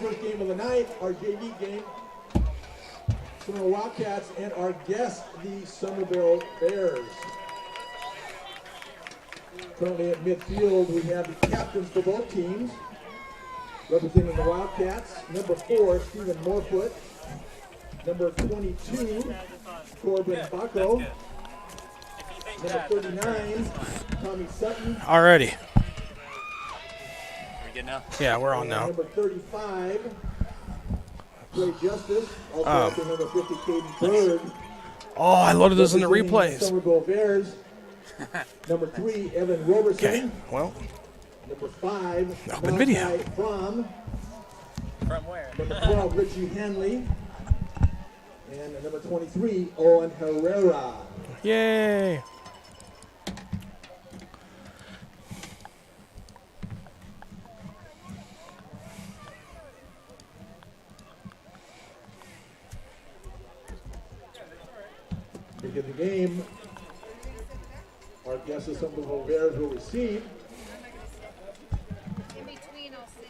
first game of the night, our JV game. Sonora Wildcats and our guest, the Somerville Bears. Currently at midfield, we have the captains for both teams. Representing the Wildcats, number 4, Stephen Morefoot. Number 22, Corbin Bacco. Number 39, Tommy Sutton. Already. Are we good now? Yeah, we're on now. Number 35, Clay Justice. Also number 50, Caden Bird. Oh, I loaded those in the replays. Somerville Bears. Number 3, Evan Roberson. Okay, well. Number 5, Open video. From where? Number 12, Richie Henley. And number 23, Owen Herrera. Yay. Begin the game. Our guests of Somerville Bears will receive.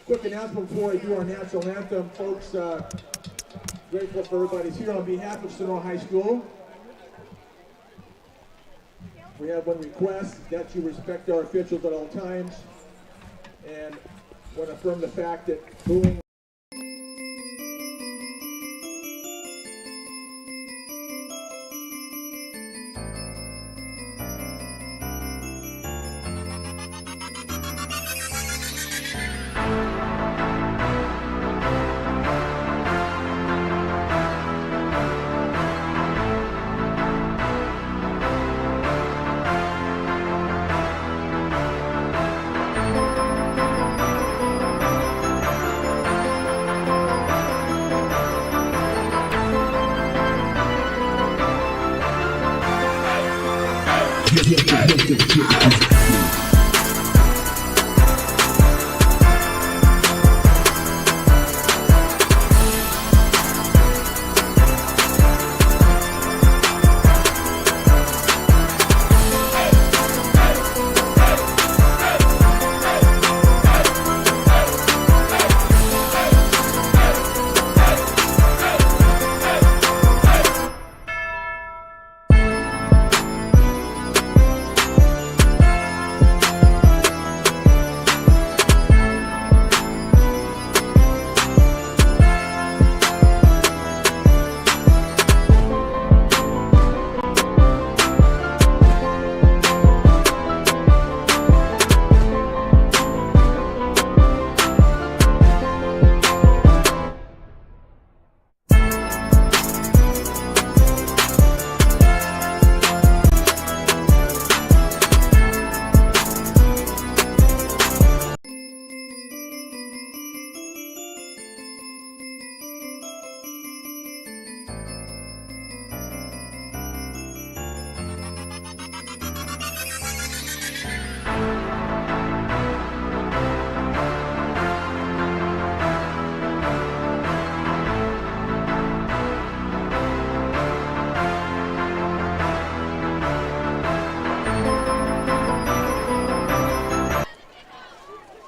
Quick announcement before I do our national anthem, folks. Grateful for everybody's here. On behalf of Sonora High School, we have one request, that you respect our officials at all times, and want to affirm the fact that booing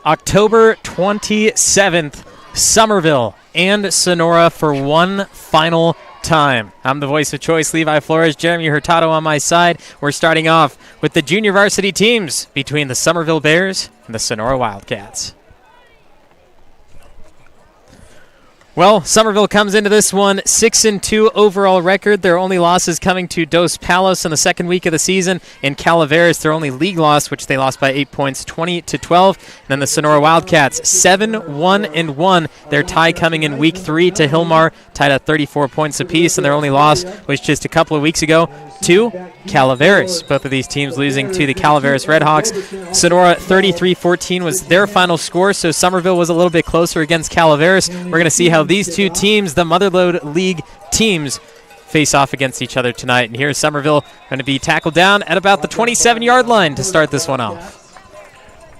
October 27th, Summerville and Sonora for one final time. I'm the voice of choice, Levi Flores, Jerimie Hurtado on my side. We're starting off with the junior varsity teams between the Summerville Bears and the Sonora Wildcats. Well, Summerville comes into this one 6-2 overall record. Their only losses coming to Dos Palos in the second week of the season. In Calaveras, their only league loss, which they lost by 8 points, 20-12. And then the Sonora Wildcats, 7-1-1. Their tie coming in week 3 to Hillmar, tied at 34 points apiece. And their only loss was just a couple of weeks ago to Calaveras. Both of these teams losing to the Calaveras Redhawks. Sonora 33-14 was their final score, so Summerville was a little bit closer against Calaveras. We're going to see how these two teams, the Motherlode League teams, face off against each other tonight. And here's Summerville going to be tackled down at about the 27-yard line to start this one off.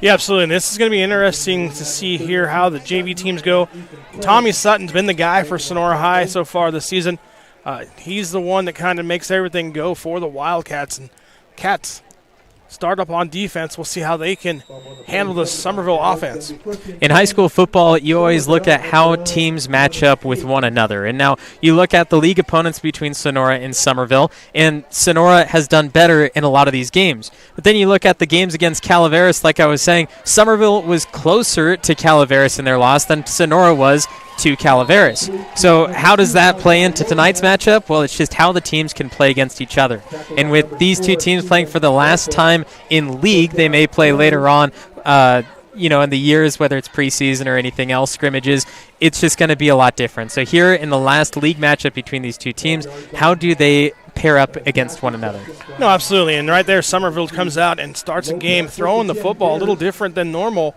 Yeah, absolutely. And this is going to be interesting to see here how the JV teams go. Tommy Sutton's been the guy for Sonora High so far this season. He's the one that kind of makes everything go for the Wildcats. And Cats start up on defense. We'll see how they can handle the Summerville offense. In high school football, you always look at how teams match up with one another. And now you look at the league opponents between Sonora and Summerville, and Sonora has done better in a lot of these games. But then you look at the games against Calaveras, like I was saying, Summerville was closer to Calaveras in their loss than Sonora was to Calaveras. So how does that play into tonight's matchup? Well, it's just how the teams can play against each other. And with these two teams playing for the last time in league, they may play later on, in the years, whether it's preseason or anything else, scrimmages, it's just going to be a lot different. So here in the last league matchup between these two teams, how do they pair up against one another? No, absolutely. And right there, Summerville comes out and starts a game throwing the football a little different than normal.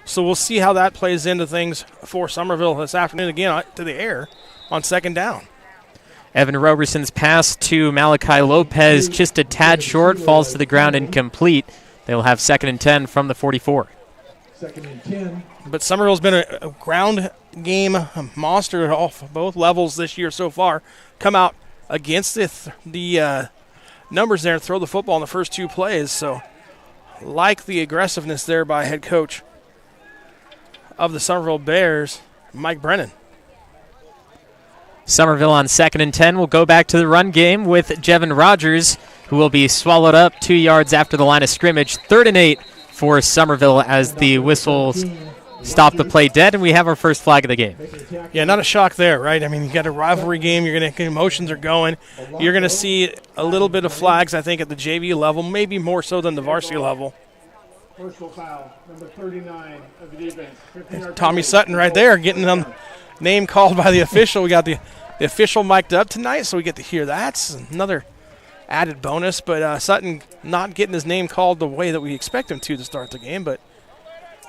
So we'll see how that plays into things for Summerville this afternoon again to the air on second down. Evan Roberson's pass to Malachi Lopez just a tad short, falls to the ground incomplete. They'll have 2nd and 10 from the 44. 2nd and 10. But Summerville's been a ground game monster at both levels this year so far. Come out against the numbers there and throw the football in the first 2 plays. So like the aggressiveness there by head coach of the Summerville Bears, Mike Brennan. Summerville on 2nd and 10 will go back to the run game with Jevin Rogers, who will be swallowed up 2 yards after the line of scrimmage. 3rd and 8 for Summerville as the whistles stop the play dead, and we have our first flag of the game. Yeah, not a shock there, right? I mean, you got a rivalry game. Emotions are going. You're going to see a little bit of flags, I think, at the JV level, maybe more so than the varsity level. Personal foul, number 39 of the defense. Tommy Sutton right there getting them name called by the official. We got the official mic'd up tonight, so we get to hear that. It's another added bonus, but Sutton not getting his name called the way that we expect him to start the game, but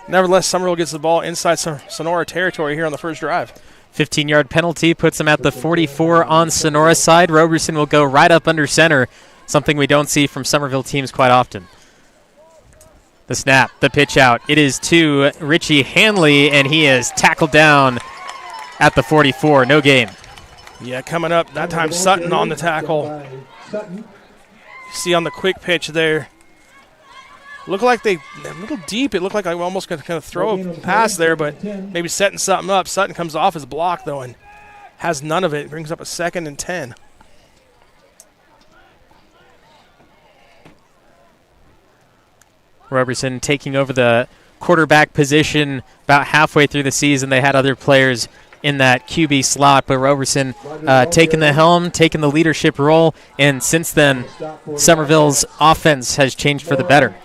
nevertheless, Summerville gets the ball inside Sonora territory here on the first drive. 15-yard penalty puts him at the 44 on Sonora's side. Roberson will go right up under center, something we don't see from Summerville teams quite often. The snap, the pitch out. It is to Richie Hanley, and he is tackled down at the 44. No game. Yeah, coming up, that time Sutton on the tackle. You see on the quick pitch there. Looked like they're a little deep. It looked like I almost going to kind of throw a pass there, but maybe setting something up. Sutton comes off his block, though, and has none of it. Brings up a 2nd and 10. Roberson taking over the quarterback position about halfway through the season. They had other players in that QB slot, but Roberson taking the helm, taking the leadership role, and since then, Summerville's offense has changed for the better.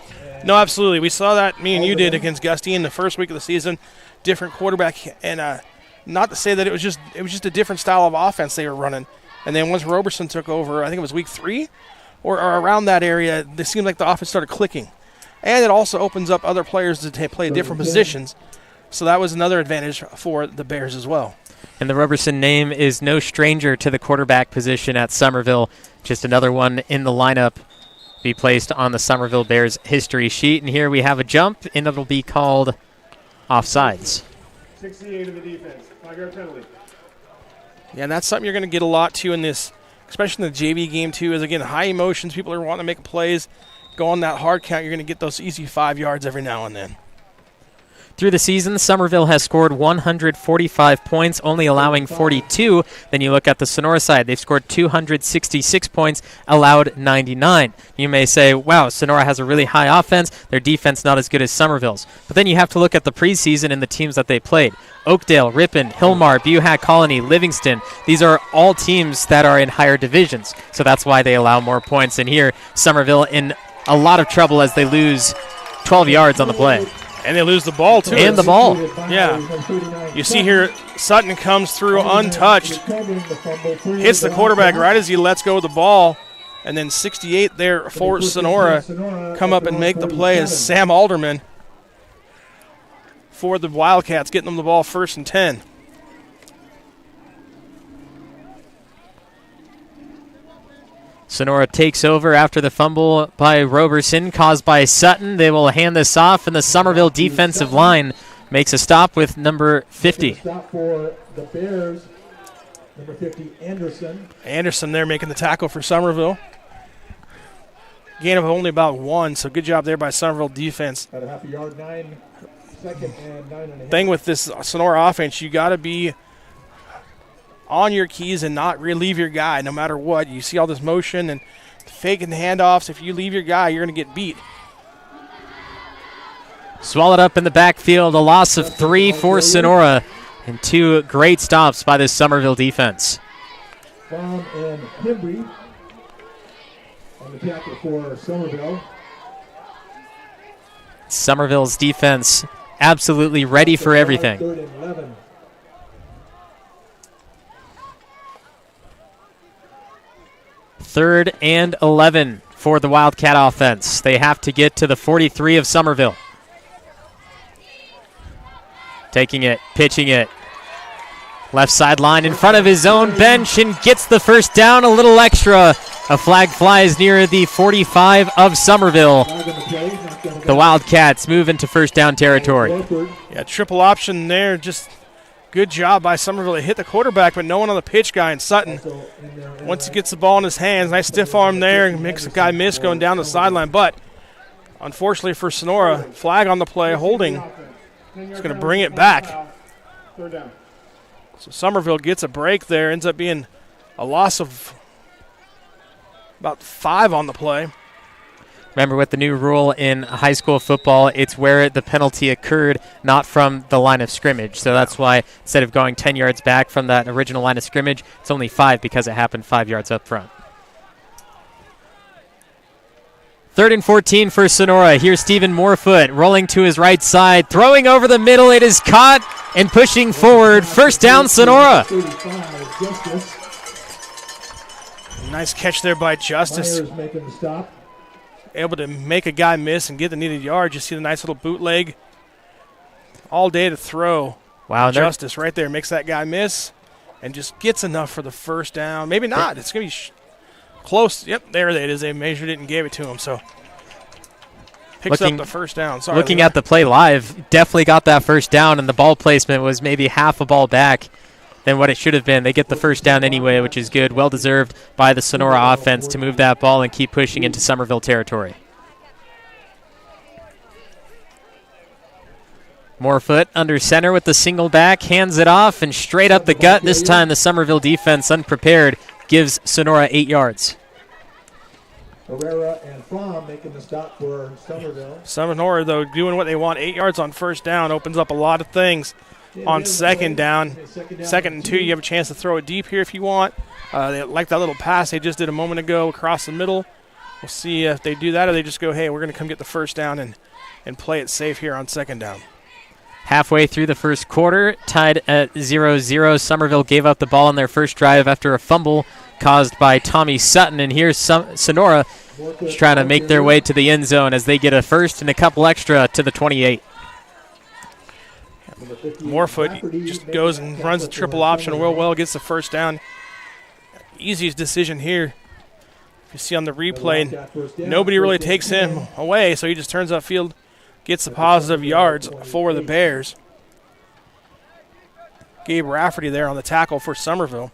No, absolutely. We saw that, me and you did, against Gusty in the first week of the season. Different quarterback, and not to say that it was just a different style of offense they were running. And then once Roberson took over, I think it was week 3, or around that area, it seemed like the offense started clicking. And it also opens up other players to play different positions. So that was another advantage for the Bears as well. And the Roberson name is no stranger to the quarterback position at Summerville. Just another one in the lineup be placed on the Summerville Bears history sheet. And here we have a jump, and it'll be called offsides. 68 of the defense. 5-yard penalty. Yeah, and that's something you're going to get a lot too in this, especially in the JV game too, is again high emotions. People are wanting to make plays. Go on that hard count, you're going to get those easy 5 yards every now and then. Through the season, Summerville has scored 145 points, only allowing 42. Then you look at the Sonora side. They've scored 266 points, allowed 99. You may say, wow, Sonora has a really high offense. Their defense not as good as Summerville's. But then you have to look at the preseason and the teams that they played. Oakdale, Ripon, Hillmar, Buhack Colony, Livingston. These are all teams that are in higher divisions. So that's why they allow more points. And here, Summerville in a lot of trouble as they lose 12 yards on the play. And they lose the ball, too. And the ball. Yeah. You see here, Sutton comes through untouched. Hits the quarterback right as he lets go of the ball. And then 68 there for Sonora come up and make the play as Sam Alderman for the Wildcats, getting them the ball 1st and 10. Sonora takes over after the fumble by Roberson caused by Sutton. They will hand this off, and the Summerville defensive line makes a stop with number 50. Stop for the Bears, number 50, Anderson. Anderson there making the tackle for Summerville. gain of only about 1, so good job there by Summerville defense. At a half a yard, 9 second and 9.5. Thing with this Sonora offense, you got to be on your keys and not relieve your guy no matter what. You see all this motion and faking the handoffs. If you leave your guy, you're going to get beat. Swallowed up in the backfield, a loss of 3 for Sonora, and 2 great stops by this Summerville defense. Fromm and Hembry on the tackle for Somerville. Summerville's defense absolutely ready for everything. 3rd and 11. Third and 11 for the Wildcat offense. They have to get to the 43 of Summerville. Taking it, pitching it. Left sideline in front of his own bench and gets the first down, a little extra. A flag flies near the 45 of Summerville. The Wildcats move into first down territory. Yeah, triple option there. Just good job by Summerville. They hit the quarterback, but no one on the pitch guy. And Sutton, once he gets the ball in his hands, nice stiff arm there and makes the guy miss going down the sideline. But unfortunately for Sonora, flag on the play, holding. He's going to bring it back. Third down. So Summerville gets a break there. Ends up being a loss of about 5 on the play. Remember, with the new rule in high school football, it's where the penalty occurred, not from the line of scrimmage. So that's why instead of going 10 yards back from that original line of scrimmage, it's only 5 because it happened 5 yards up front. 3rd and 14 for Sonora. Here's Stephen Morefoot rolling to his right side, throwing over the middle. It is caught and pushing forward. First down, Sonora. Nice catch there by Justice. Myers making the stop. Able to make a guy miss and get the needed yard. You see the nice little bootleg. All day to throw. Wow, Justice right there makes that guy miss and just gets enough for the first down. Maybe not. It's going to be close. Yep, there it is. They measured it and gave it to him. So picks up the first down. Sorry. Looking at the play live, definitely got that first down, and the ball placement was maybe half a ball back than what it should have been. They get the first down anyway, which is good. Well-deserved by the Sonora offense to move that ball and keep pushing into Summerville territory. Morefoot under center with the single back, hands it off, and straight up the gut. This time the Summerville defense, unprepared, gives Sonora 8 yards. Herrera and Fromm making the stop for Somerville. Sonora, though, doing what they want. 8 yards on first down opens up a lot of things. On second down, 2nd and 2, you have a chance to throw it deep here if you want. They like that little pass they just did a moment ago across the middle. We'll see if they do that or they just go, hey, we're going to come get the first down and play it safe here on second down. Halfway through the first quarter, tied at 0-0. Summerville gave up the ball on their first drive after a fumble caused by Tommy Sutton. And here's Sonora just trying to make their way to the end zone as they get a first and a couple extra to the 28. Morefoot just goes and runs a triple option. Well gets the first down. Easiest decision here. You see on the replay, nobody really takes him away, so he just turns upfield, gets the positive yards for the Bears. Gabe Rafferty there on the tackle for Summerville.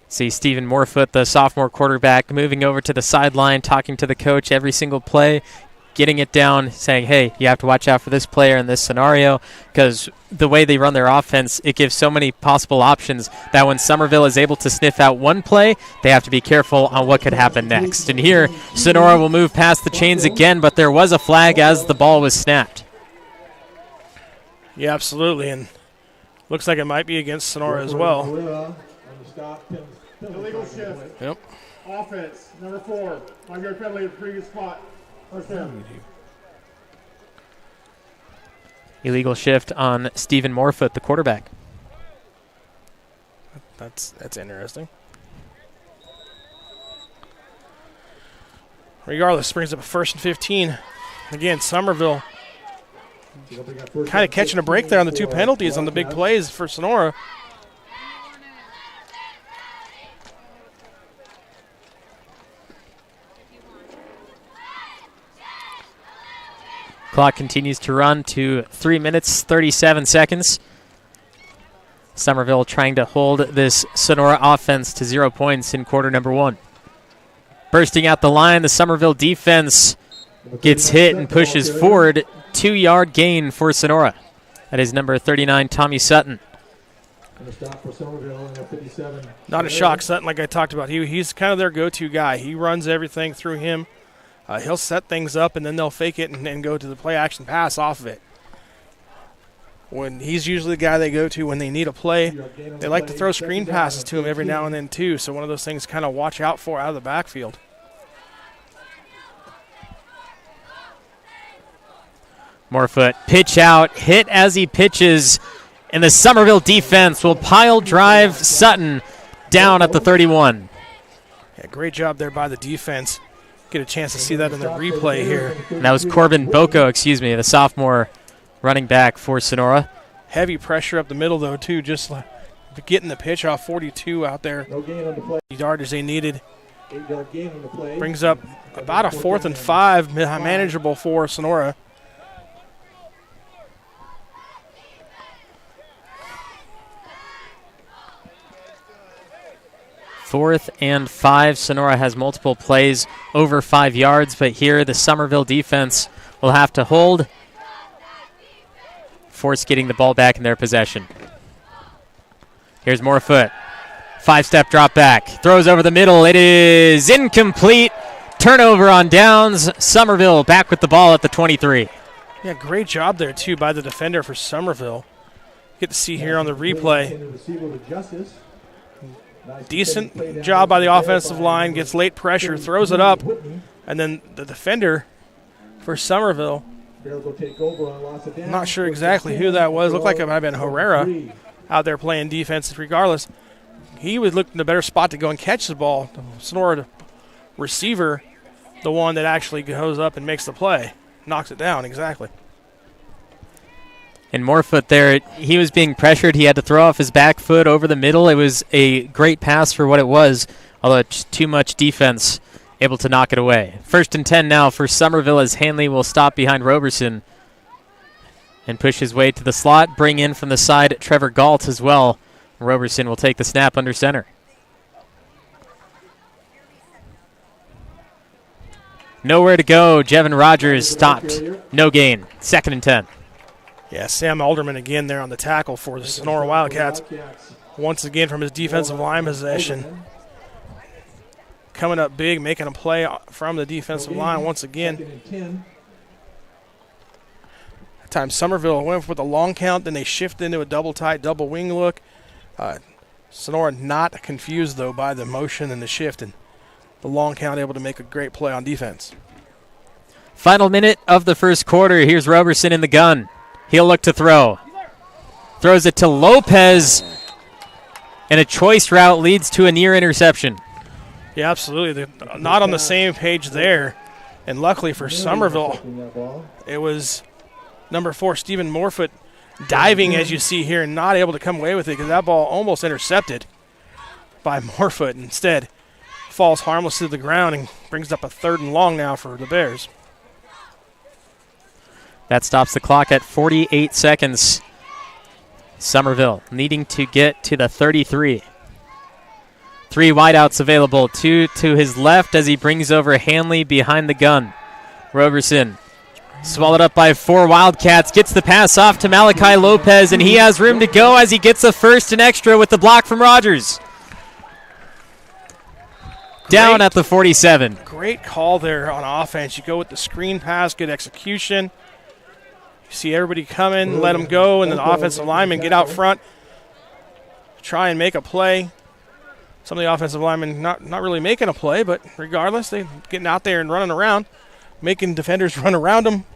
See Stephen Morefoot, the sophomore quarterback, moving over to the sideline, talking to the coach every single play, getting it down, saying, hey, you have to watch out for this player in this scenario, because the way they run their offense, it gives so many possible options that when Summerville is able to sniff out one play, they have to be careful on what could happen next. And here, Sonora will move past the chains again, but there was a flag as the ball was snapped. Yeah, absolutely, and looks like it might be against Sonora as well. Illegal shift. Yep. Offense, number 4. 5-yard penalty at the previous spot. First down. Illegal shift on Stephen Morefoot, the quarterback. That's interesting. Regardless, brings up a 1st and 15. Again, Summerville kind of catching a break there on the 2 penalties on the big plays for Sonora. Clock continues to run to 3 minutes, 37 seconds. Summerville trying to hold this Sonora offense to 0 points in quarter number 1. Bursting out the line, the Summerville defense gets hit and pushes forward. 2-yard gain for Sonora. That is number 39, Tommy Sutton. Not a shock, Sutton, like I talked about. He's kind of their go-to guy. He runs everything through him. He'll set things up, and then they'll fake it and go to the play-action pass off of it. When he's usually the guy they go to when they need a play. They like to throw screen passes to him every now and then, too, so one of those things kind of watch out for out of the backfield. Morefoot, pitch out, hit as he pitches, and the Summerville defense will pile drive Sutton down at the 31. Yeah, great job there by the defense. Get a chance to see that in the replay here. And that was Corbin Boko, the sophomore running back for Sonora. Heavy pressure up the middle, though, too, just like getting the pitch off 42 out there. The yardage they needed. Brings up about a 4th and 5, manageable for Sonora. Fourth and 5. Sonora has multiple plays over 5 yards, but here the Summerville defense will have to hold, force getting the ball back in their possession. Here's Morefoot. 5-step drop back. Throws over the middle. It is incomplete. Turnover on downs. Summerville back with the ball at the 23. Yeah, great job there, too, by the defender for Summerville. Get to see here on the replay. Decent job by the offensive line. Gets late pressure, throws it up, and then the defender for Summerville, I'm not sure exactly who that was. Looked like it might have been Herrera out there playing defense. Regardless, he was looking in a better spot to go and catch the ball. The Sonora receiver, the one that actually goes up and makes the play, knocks it down, exactly. And Morefoot there, he was being pressured. He had to throw off his back foot over the middle. It was a great pass for what it was, although it's too much defense able to knock it away. 1st and 10 now for Summerville as Hanley will stop behind Roberson and push his way to the slot. Bring in from the side Trevor Galt as well. Roberson will take the snap under center. Nowhere to go. Jevin Rogers stopped. No gain. 2nd and 10. Yeah, Sam Alderman again there on the tackle for the Sonora Wildcats. Once again from his defensive line possession. Coming up big, making a play from the defensive line once again. That time Summerville went with a long count, then they shifted into a double tight, double wing look. Sonora not confused, though, by the motion and the shift, and the long count able to make a great play on defense. Final minute of the first quarter. Here's Roberson in the gun. He'll look to throw. Throws it to Lopez, and a choice route leads to a near interception. Yeah, absolutely. They're not on the same page there. And luckily for Summerville, it was number 4, Stephen Morefoot, diving, as you see here, and not able to come away with it because that ball almost intercepted by Morefoot. Instead, falls harmless to the ground and brings up a 3rd and long now for the Bears. That stops the clock at 48 seconds. Summerville needing to get to the 33. 3 wideouts available, 2 to his left as he brings over Hanley behind the gun. Roberson swallowed up by 4 Wildcats, gets the pass off to Malachi Lopez, and he has room to go as he gets a 1st and extra with the block from Rogers. Down at the 47. Great call there on offense. You go with the screen pass, good execution. You see everybody coming, let them go, and then the offensive linemen get out front, try and make a play. Some of the offensive linemen not really making a play, but regardless, they getting out there and running around, making defenders run around them.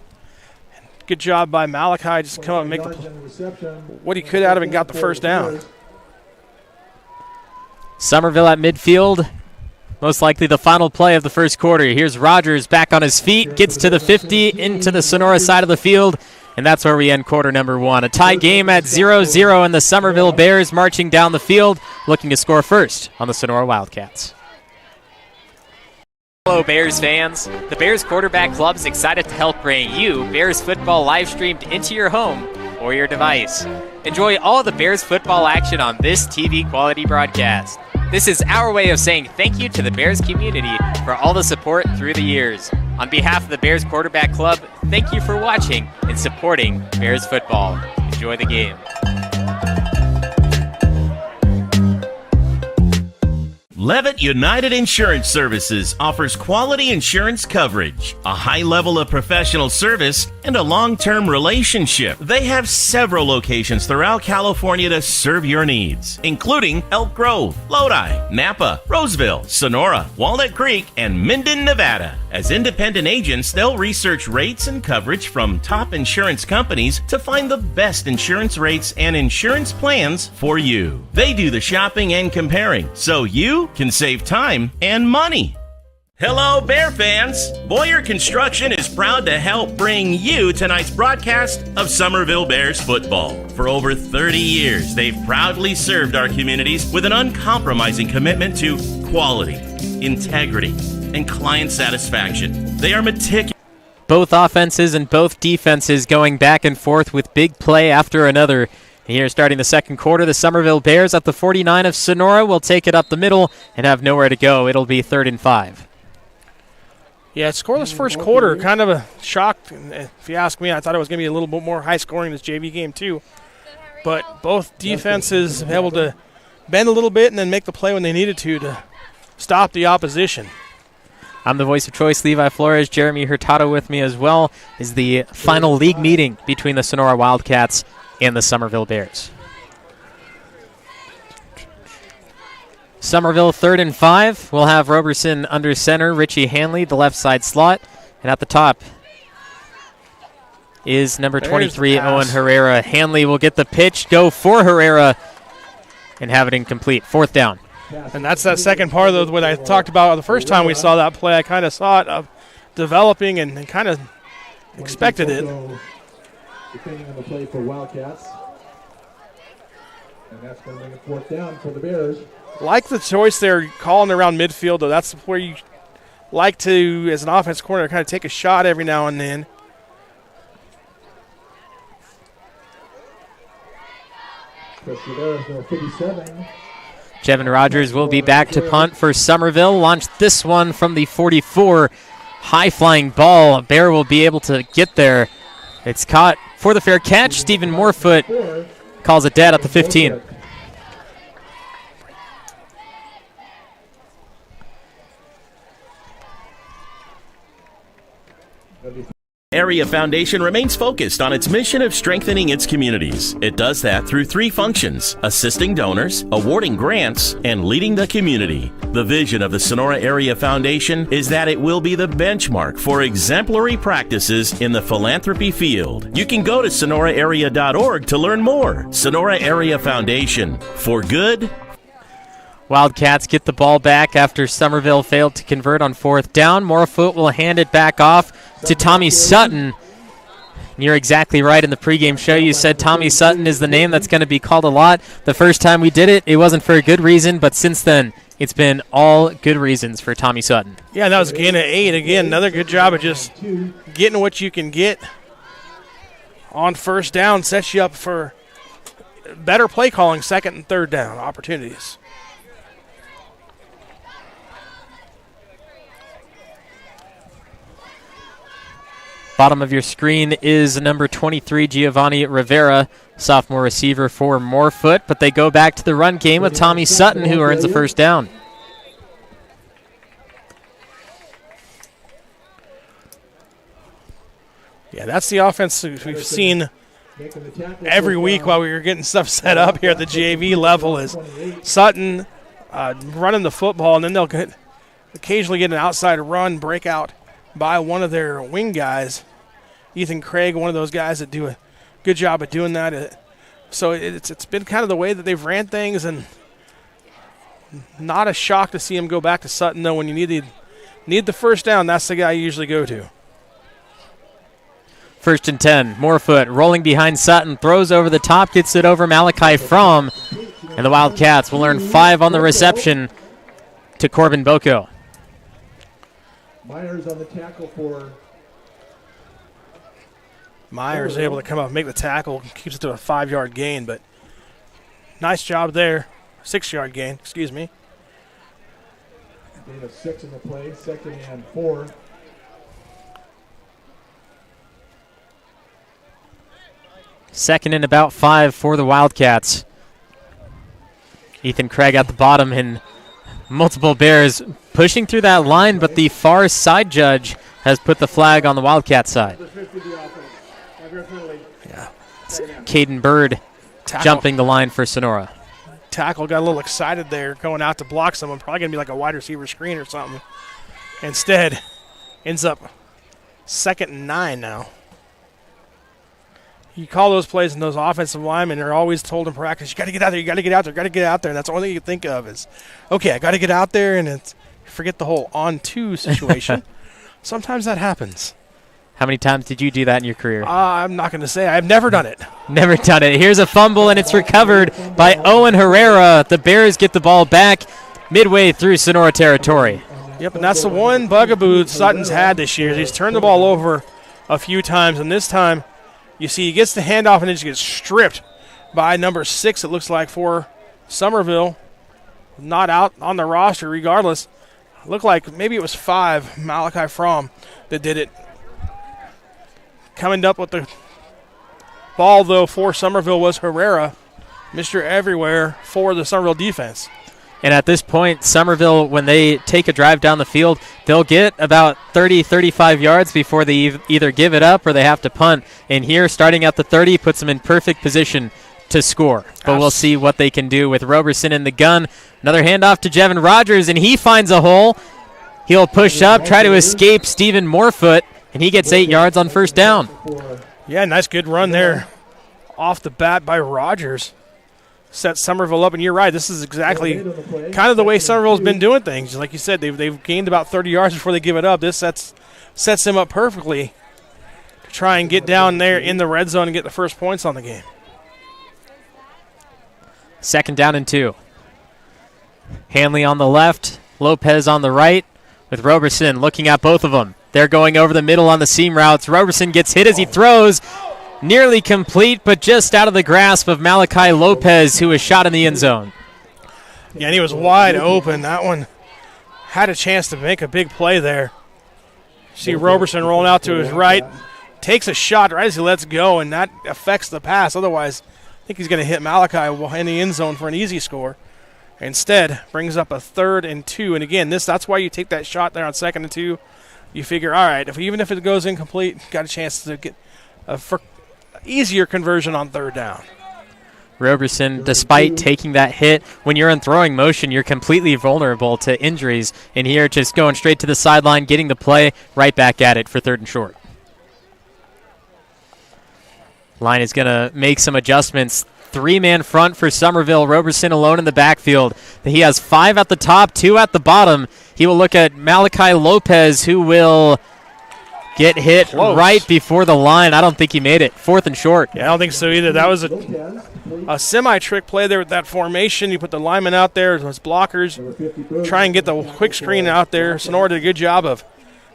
Good job by Malachi, just come up and make what he could out of it and got the 1st down. Summerville at midfield. Most likely the final play of the first quarter. Here's Rogers back on his feet, gets to the 50, into the Sonora side of the field, and that's where we end quarter number 1. A tie game at 0-0, and the Summerville Bears marching down the field, looking to score first on the Sonora Wildcats. Hello, Bears fans. The Bears Quarterback Club is excited to help bring you Bears football live streamed into your home or your device. Enjoy all of the Bears football action on this TV quality broadcast. This is our way of saying thank you to the Bears community for all the support through the years. On behalf of the Bears Quarterback Club, thank you for watching and supporting Bears football. Enjoy the game. Levitt United Insurance Services offers quality insurance coverage, a high level of professional service, and a long-term relationship. They have several locations throughout California to serve your needs, including Elk Grove, Lodi, Napa, Roseville, Sonora, Walnut Creek, and Minden, Nevada. As independent agents, they'll research rates and coverage from top insurance companies to find the best insurance rates and insurance plans for you. They do the shopping and comparing, so you can save time and money. Hello, Bear fans! Boyer Construction is proud to help bring you tonight's broadcast of Summerville Bears football. For over 30 years, they've proudly served our communities with an uncompromising commitment to quality, integrity, and client satisfaction. They are meticulous. Both offenses and both defenses going back and forth with big play after another. Here starting the second quarter, the Summerville Bears at the 49 of Sonora will take it up the middle and have nowhere to go. It'll be 3rd and 5. Yeah, scoreless first quarter, kind of a shock. If you ask me, I thought it was going to be a little bit more high scoring this JV game too. But both defenses able to bend a little bit and then make the play when they needed to stop the opposition. I'm the voice of choice, Levi Flores. Jerimie Hurtado with me as well is the final league meeting between the Sonora Wildcats and the Summerville Bears. Summerville 3rd and 5. We'll have Roberson under center, Richie Hanley, the left side slot. And at the top is number 23, Owen Herrera. Hanley will get the pitch, go for Herrera, and have it incomplete. 4th down. And that's that second part of what I talked about the first time we saw that play. I kind of saw it developing and kind of expected it. Depending on the play for Wildcats. And that's going to bring a 4th down for the Bears. Like the choice they're calling around midfield, though. That's where you like to, as an offense corner, kind of take a shot every now and then. Pressure there, number 57. Jevin Rogers will be back to punt for Summerville. Launched this one from the 44. High-flying ball. A Bear will be able to get there. It's caught for the fair catch. Stephen Morefoot calls it dead at the 15. Area Foundation remains focused on its mission of strengthening its communities. It does that through 3 functions: assisting donors, awarding grants, and leading the community. The vision of the Sonora Area Foundation is that it will be the benchmark for exemplary practices in the philanthropy field. You can go to sonoraarea.org to learn more. Sonora Area Foundation, for good. Wildcats get the ball back after Summerville failed to convert on 4th down. Morefoot will hand it back off to Tommy Sutton. You're exactly right. In the pregame show, you said Tommy Sutton is the name that's going to be called a lot. The first time we did it, it wasn't for a good reason, but since then, it's been all good reasons for Tommy Sutton. Yeah, that was a gain of 8. Again, another good job of just getting what you can get on 1st down. Sets you up for better play calling 2nd and 3rd down opportunities. Bottom of your screen is number 23, Giovanni Rivera, sophomore receiver for Morefoot, but they go back to the run game with Tommy Sutton, who earns the 1st down. Yeah, that's the offense we've seen every week while we were getting stuff set up here at the JV level is Sutton running the football, and then they'll occasionally get an outside run breakout by one of their wing guys. Ethan Craig, one of those guys that do a good job of doing that. So it's been kind of the way that they've ran things, and not a shock to see him go back to Sutton, though. When you need the 1st down, that's the guy you usually go to. 1st and 10. Morefoot rolling behind Sutton, throws over the top, gets it over Malachi Fromm, and the Wildcats will earn 5 on the reception to Corbin Boko. Myers on the tackle for. Myers able to come up and make the tackle, keeps it to a 5-yard gain, but nice job there. 6-yard gain, excuse me. Gain of 6 in the play, 2nd and 4. Second and about 5 for the Wildcats. Ethan Craig at the bottom and multiple Bears pushing through that line, but the far side judge has put the flag on the Wildcat side. Yeah. Caden Bird jumping the line for Sonora. Tackle got a little excited there, going out to block someone. Probably going to be like a wide receiver screen or something. Instead, ends up 2nd and 9 now. You call those plays, and those offensive linemen are always told in practice, you got to get out there, you got to get out there, got to get out there. And that's the only thing you think of is, okay, I got to get out there, and forget the whole on-to situation. Sometimes that happens. How many times did you do that in your career? I'm not going to say. I've never done it. Never done it. Here's a fumble, and it's recovered by Owen Herrera. The Bears get the ball back midway through Sonora territory. Yep, and that's the one bugaboo Sutton's had this year. He's turned the ball over a few times, and this time you see he gets the handoff and then just gets stripped by number 6, it looks like, for Summerville. Not out on the roster regardless. Looked like maybe it was 5, Malachi Fromm, that did it. Coming up with the ball, though, for Summerville was Herrera, Mr. Everywhere for the Summerville defense. And at this point, Summerville, when they take a drive down the field, they'll get about 30, 35 yards before they either give it up or they have to punt. And here, starting at the 30, puts them in perfect position to score. But we'll see what they can do with Roberson in the gun. Another handoff to Jevin Rogers, and he finds a hole. He'll push up, try to escape Stephen Morefoot, and he gets 8 yards on first down. Yeah, nice good run there off the bat by Rogers. Set Summerville up, and you're right. This is exactly kind of the way Summerville's been doing things. Like you said, they've gained about 30 yards before they give it up. This sets them up perfectly to try and get down there in the red zone and get the first points on the game. 2nd down and 2. Hanley on the left, Lopez on the right, with Roberson looking at both of them. They're going over the middle on the seam routes. Roberson gets hit as he throws. Nearly complete, but just out of the grasp of Malachi Lopez, who was shot in the end zone. Yeah, and he was wide open. That one had a chance to make a big play there. See Roberson rolling out to his right. Takes a shot right as he lets go, and that affects the pass. Otherwise, I think he's going to hit Malachi in the end zone for an easy score. Instead, brings up a 3rd and 2. And again, that's why you take that shot there on 2nd and 2. You figure, all right, even if it goes incomplete, got a chance to get a easier conversion on 3rd down. Roberson, despite taking that hit, when you're in throwing motion, you're completely vulnerable to injuries. And here, just going straight to the sideline, getting the play, right back at it for 3rd and short. Line is going to make some adjustments. 3-man front for Summerville. Roberson alone in the backfield. He has 5 at the top, 2 at the bottom. He will look at Malachi Lopez, who will get hit right before the line. I don't think he made it. 4th and short. Yeah, I don't think so either. That was a semi-trick play there with that formation. You put the lineman out there, those blockers, try and get the quick screen out there. Sonora did a good job of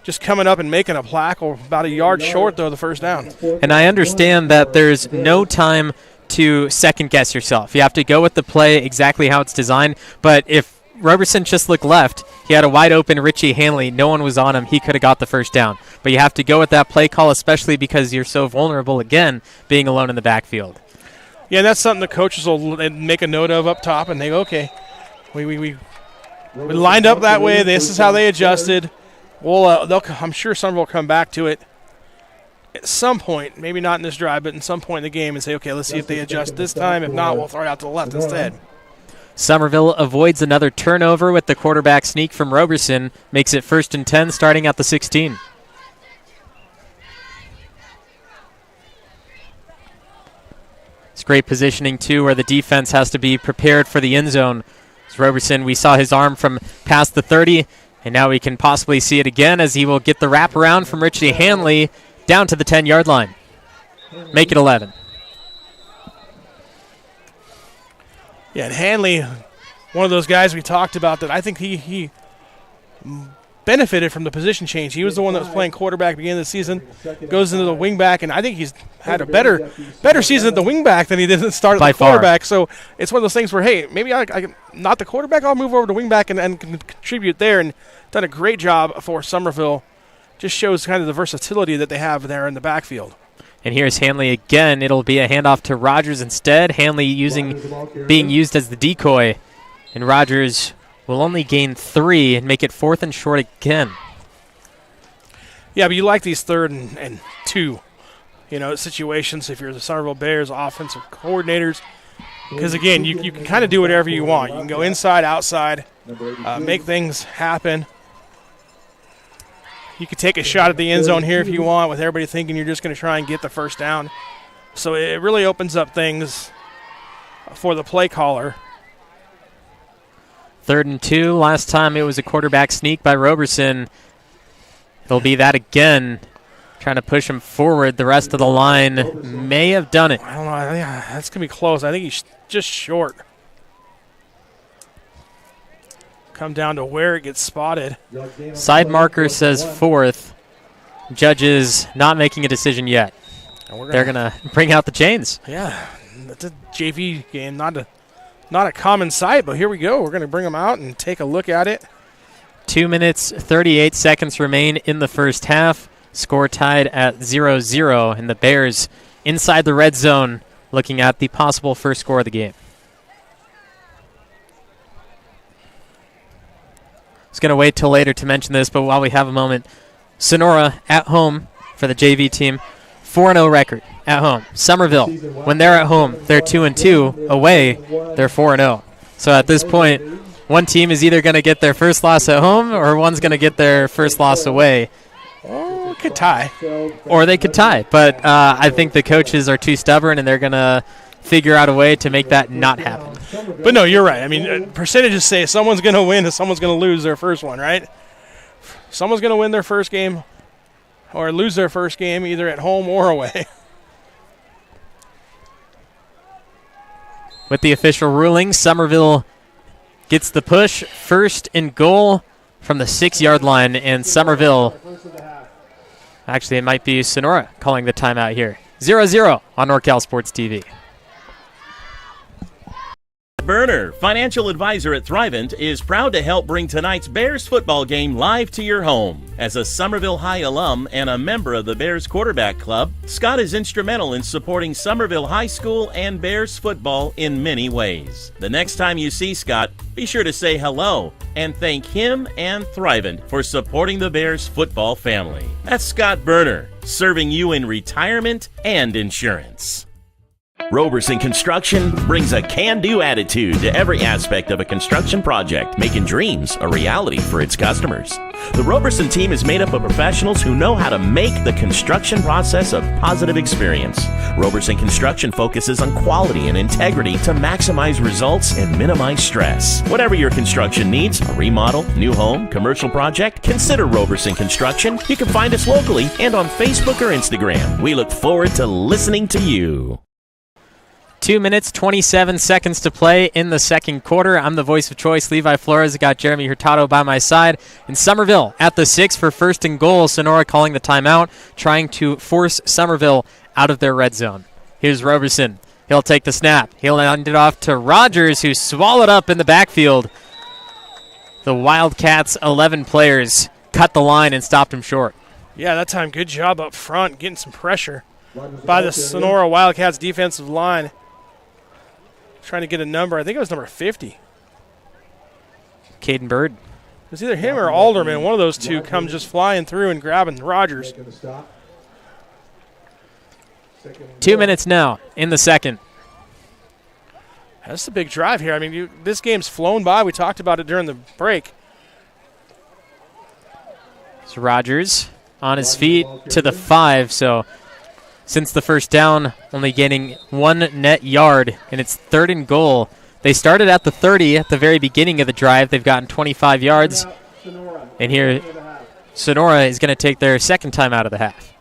just coming up and making a tackle about a yard short, though, the first down. And I understand that there's no time to second-guess yourself. You have to go with the play exactly how it's designed. But if Roberson just looked left, he had a wide-open Richie Hanley. No one was on him. He could have got the first down. But you have to go with that play call, especially because you're so vulnerable, again, being alone in the backfield. Yeah, and that's something the coaches will make a note of up top, and they go, okay, we lined up that way. This is how they adjusted. Well, I'm sure Summerville will come back to it at some point, maybe not in this drive, but in some point in the game and say, okay, let's see if they adjust this time. If not, we'll throw it out to the left instead. Summerville avoids another turnover with the quarterback sneak from Roberson. Makes it 1st and 10 starting at the 16. It's great positioning, too, where the defense has to be prepared for the end zone. As Roberson, we saw his arm from past the 30, and now we can possibly see it again as he will get the wraparound from Richie Hanley down to the 10-yard line. Make it 11. Yeah, and Hanley, one of those guys we talked about that I think he benefited from the position change. He was the one that was playing quarterback at the beginning of the season, goes into the wingback, and I think he's had a better season at the wingback than he did at the start of the quarterback. So it's one of those things where, hey, maybe I can not the quarterback, I'll move over to wingback and can contribute there, and done a great job for Summerville. Just shows kind of the versatility that they have there in the backfield. And here's Hanley again. It'll be a handoff to Rogers instead. Hanley being used as the decoy, and Rogers will only gain 3 and make it 4th and short again. Yeah, but you like these 3rd and 2, situations if you're the Somerville Bears offensive coordinators. Because, again, you can kind of do whatever you want. You can go inside, outside, make things happen. You could take a shot at the end zone here if you want, with everybody thinking you're just going to try and get the first down. So it really opens up things for the play caller. 3rd and 2. Last time it was a quarterback sneak by Roberson. It'll be that again, trying to push him forward. The rest of the line may have done it. I don't know. That's going to be close. I think he's just short. Come down to where it gets spotted. Side marker says 4th. Judges not making a decision yet. They're going to bring out the chains. Yeah, that's a JV game, not a common sight, but here we go. We're going to bring them out and take a look at it. 2 minutes, 38 seconds remain in the first half. Score tied at 0-0, and the Bears inside the red zone looking at the possible first score of the game. I was going to wait till later to mention this, but while we have a moment, Sonora at home for the JV team, 4-0 record at home. Summerville, when they're at home, they're 2-2. Away, they're 4-0. So at this point, one team is either going to get their first loss at home or one's going to get their first loss away. Or could tie. Or they could tie. But I think the coaches are too stubborn, and they're going to figure out a way to make that not happen. But no, you're right. I mean, percentages say someone's going to win and someone's going to lose their first one, right? Someone's going to win their first game or lose their first game either at home or away. With the official ruling, Summerville gets the push, 1st and goal from the 6-yard line, and Summerville, actually it might be Sonora calling the timeout here. 0-0 on NorCal Sports TV. Berner, financial advisor at Thrivent, is proud to help bring tonight's Bears football game live to your home. As a Somerville High alum and a member of the Bears Quarterback Club, Scott is instrumental in supporting Somerville High School and Bears football in many ways. The next time you see Scott, be sure to say hello and thank him and Thrivent for supporting the Bears football family. That's Scott Berner, serving you in retirement and insurance. Roberson Construction brings a can-do attitude to every aspect of a construction project, making dreams a reality for its customers. The Roberson team is made up of professionals who know how to make the construction process a positive experience. Roberson Construction focuses on quality and integrity to maximize results and minimize stress. Whatever your construction needs, a remodel, new home, commercial project, consider Roberson Construction. You can find us locally and on Facebook or Instagram. We look forward to listening to you. 2 minutes, 27 seconds to play in the second quarter. I'm the voice of choice, Levi Flores. I got Jerimie Hurtado by my side. And Summerville at the 6 for 1st and goal. Sonora calling the timeout, trying to force Summerville out of their red zone. Here's Roberson. He'll take the snap. He'll hand it off to Rogers, who swallowed up in the backfield. The Wildcats' 11 players cut the line and stopped him short. Yeah, that time, good job up front, getting some pressure by the Sonora Wildcats defensive line. Trying to get a number. I think it was number 50. Caden Bird. It was either him or Alderman. One of those two come just flying through and grabbing Rogers. 2 minutes now in the second. That's the big drive here. I mean, this game's flown by. We talked about it during the break. It's Rogers on his feet to the 5, so since the first down, only gaining 1 net yard, and it's 3rd and goal. They started at the 30 at the very beginning of the drive. They've gotten 25 yards, and here Sonora is going to take their second time out of the half.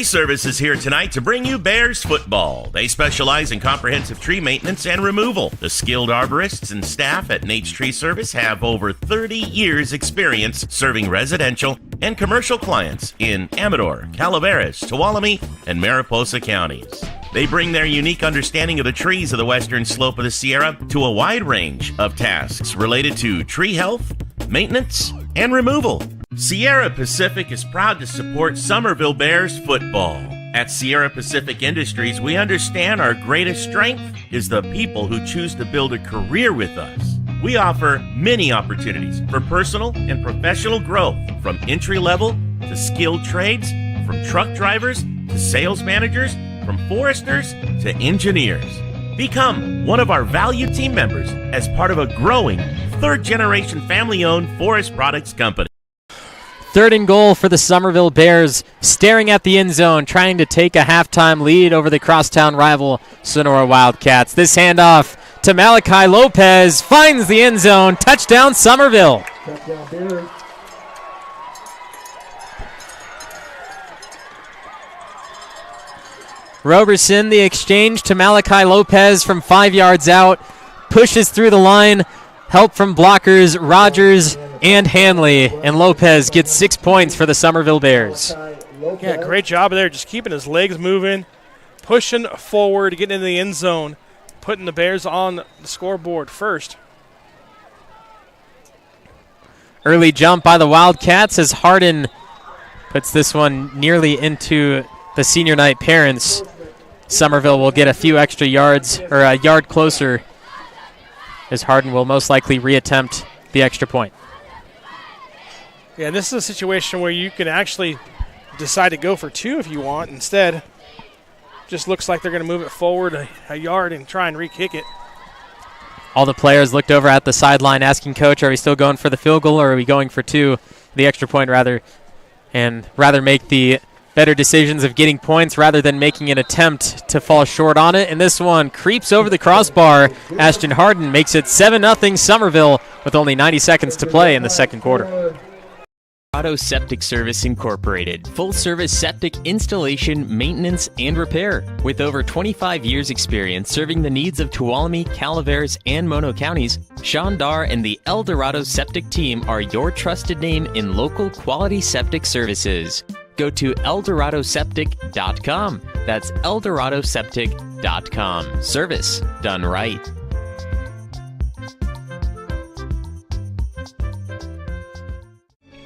Service is here tonight to bring you Bears football. They specialize in comprehensive tree maintenance and removal. The skilled arborists and staff at Nate's Tree Service have over 30 years experience serving residential and commercial clients in Amador, Calaveras, Tuolumne, and Mariposa counties. They bring their unique understanding of the trees of the western slope of the Sierra to a wide range of tasks related to tree health, maintenance, and removal. Sierra Pacific is proud to support Summerville Bears football. At Sierra Pacific Industries, we understand our greatest strength is the people who choose to build a career with us. We offer many opportunities for personal and professional growth, from entry level to skilled trades, from truck drivers to sales managers, from foresters to engineers. Become one of our valued team members as part of a growing third-generation family-owned forest products company. 3rd and goal for the Summerville Bears, staring at the end zone, trying to take a halftime lead over the crosstown rival Sonora Wildcats. This handoff to Malachi Lopez finds the end zone. Touchdown, Summerville. Touchdown Bears. Roberson, the exchange to Malachi Lopez from 5 yards out, pushes through the line. Help from blockers Rogers and Hanley, and Lopez gets 6 points for the Summerville Bears. Yeah, great job there, just keeping his legs moving, pushing forward, getting into the end zone, putting the Bears on the scoreboard first. Early jump by the Wildcats as Hardin puts this one nearly into the senior night parents. Summerville will get a few extra yards, or a yard closer, as Hardin will most likely reattempt the extra point. Yeah, this is a situation where you can actually decide to go for 2 if you want. Instead, just looks like they're going to move it forward a yard and try and re-kick it. All the players looked over at the sideline asking coach, are we still going for the field goal or are we going for 2, the extra point rather, and rather make the better decisions of getting points rather than making an attempt to fall short on it. And this one creeps over the crossbar. Ashton Hardin makes it 7-0 Summerville with only 90 seconds to play in the second quarter. Auto Septic Service Incorporated. Full-service septic installation, maintenance, and repair. With over 25 years experience serving the needs of Tuolumne, Calaveras, and Mono counties, Sean Dar and the El Dorado Septic team are your trusted name in local quality septic services. Go to ElDoradoSeptic.com. That's ElDoradoSeptic.com. Service done right.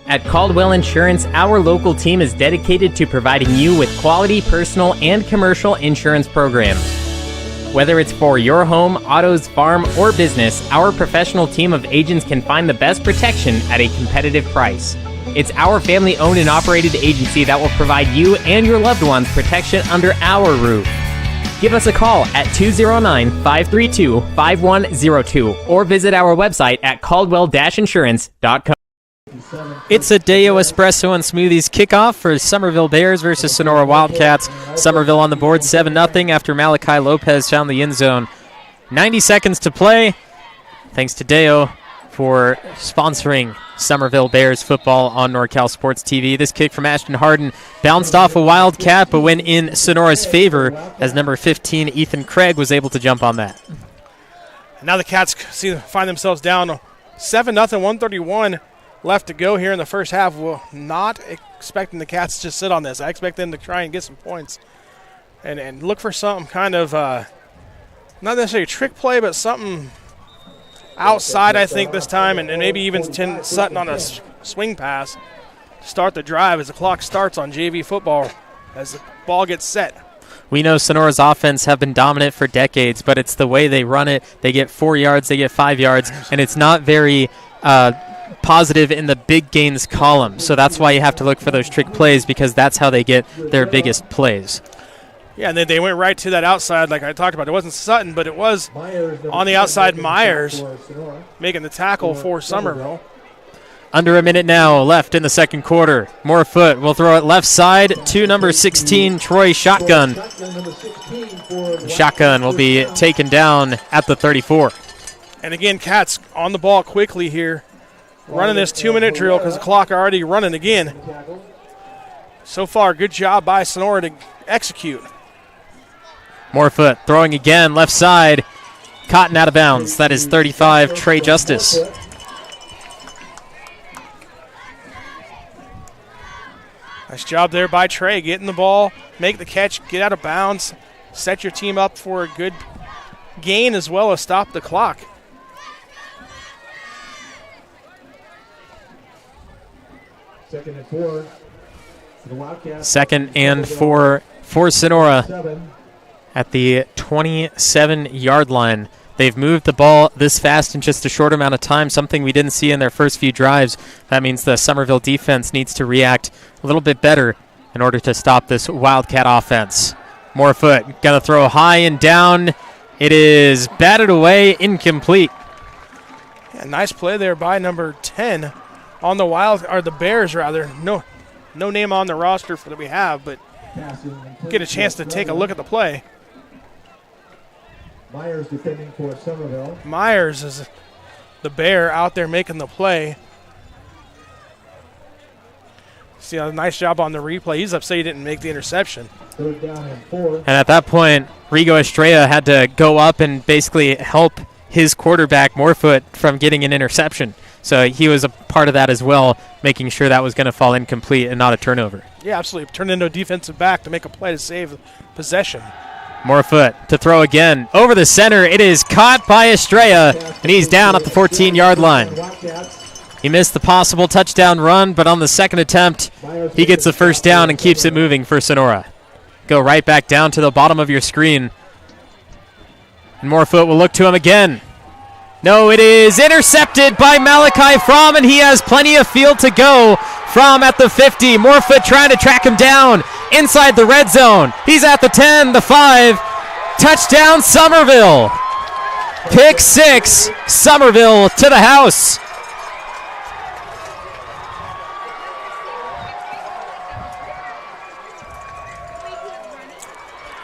At Caldwell Insurance, our local team is dedicated to providing you with quality personal and commercial insurance programs. Whether it's for your home, autos, farm, or business, our professional team of agents can find the best protection at a competitive price. It's our family-owned and operated agency that will provide you and your loved ones protection under our roof. Give us a call at 209-532-5102 or visit our website at caldwell-insurance.com. It's a Deo Espresso and Smoothies kickoff for Summerville Bears versus Sonora Wildcats. Summerville on the board 7-0 after Malachi Lopez found the end zone. 90 seconds to play. Thanks to Deo for sponsoring Summerville Bears football on NorCal Sports TV. This kick from Ashton Hardin bounced off a Wildcat, but went in Sonora's favor as number 15, Ethan Craig, was able to jump on that. Now the Cats find themselves down 7-0, 131 left to go here in the first half. We're not expecting the Cats to just sit on this. I expect them to try and get some points and look for something kind of, not necessarily a trick play, but something outside, I think, this time, and maybe even Sutton on a swing pass to start the drive as the clock starts on JV football as the ball gets set. We know Sonora's offense have been dominant for decades, but it's the way they run it. They get 4 yards, they get 5 yards, and it's not very positive in the big gains column. So that's why you have to look for those trick plays, because that's how they get their biggest plays. Yeah, and then they went right to that outside like I talked about. It wasn't Sutton, but it was on the outside Myers making the tackle for Summerville. Under a minute now left in the second quarter. Morefoot will throw it left side to number 16, Troy Shotgun. Shotgun will be taken down at the 34. And again, Cats on the ball quickly here, running this 2-minute drill because the clock already running again. So far, good job by Sonora to execute. Morefoot throwing again, left side. Cotton out of bounds. That is 35, Trey Justice. Nice job there by Trey, getting the ball, make the catch, get out of bounds, set your team up for a good gain as well as stop the clock. Second and 4 for the Wildcats. Second and 4 for Sonora 7. at the 27-yard line. They've moved the ball this fast in just a short amount of time, something we didn't see in their first few drives. That means the Summerville defense needs to react a little bit better in order to stop this Wildcat offense. Morefoot going to throw high and down. It is batted away, incomplete. Yeah, nice play there by number 10 on the Bears rather. No name on the roster that we have, but get a chance to take a look at the play. Myers defending for Somerville. Myers is the Bear out there making the play. See a nice job on the replay. He's upset he didn't make the interception. Third down and 4. And at that point, Rigo Estrella had to go up and basically help his quarterback, Morefoot, from getting an interception. So he was a part of that as well, making sure that was going to fall incomplete and not a turnover. Yeah, absolutely. Turned into a defensive back to make a play to save possession. Morefoot to throw again. Over the center. It is caught by Estrella, and he's down at the 14-yard line. He missed the possible touchdown run, but on the second attempt, he gets the first down and keeps it moving for Sonora. Go right back down to the bottom of your screen. And Morefoot will look to him again. No, it is intercepted by Malachi Fromm, and he has plenty of field to go. Fromm at the 50. Morefoot trying to track him down inside the red zone. He's at the 10, the 5. Touchdown, Summerville. Pick 6, Summerville to the house.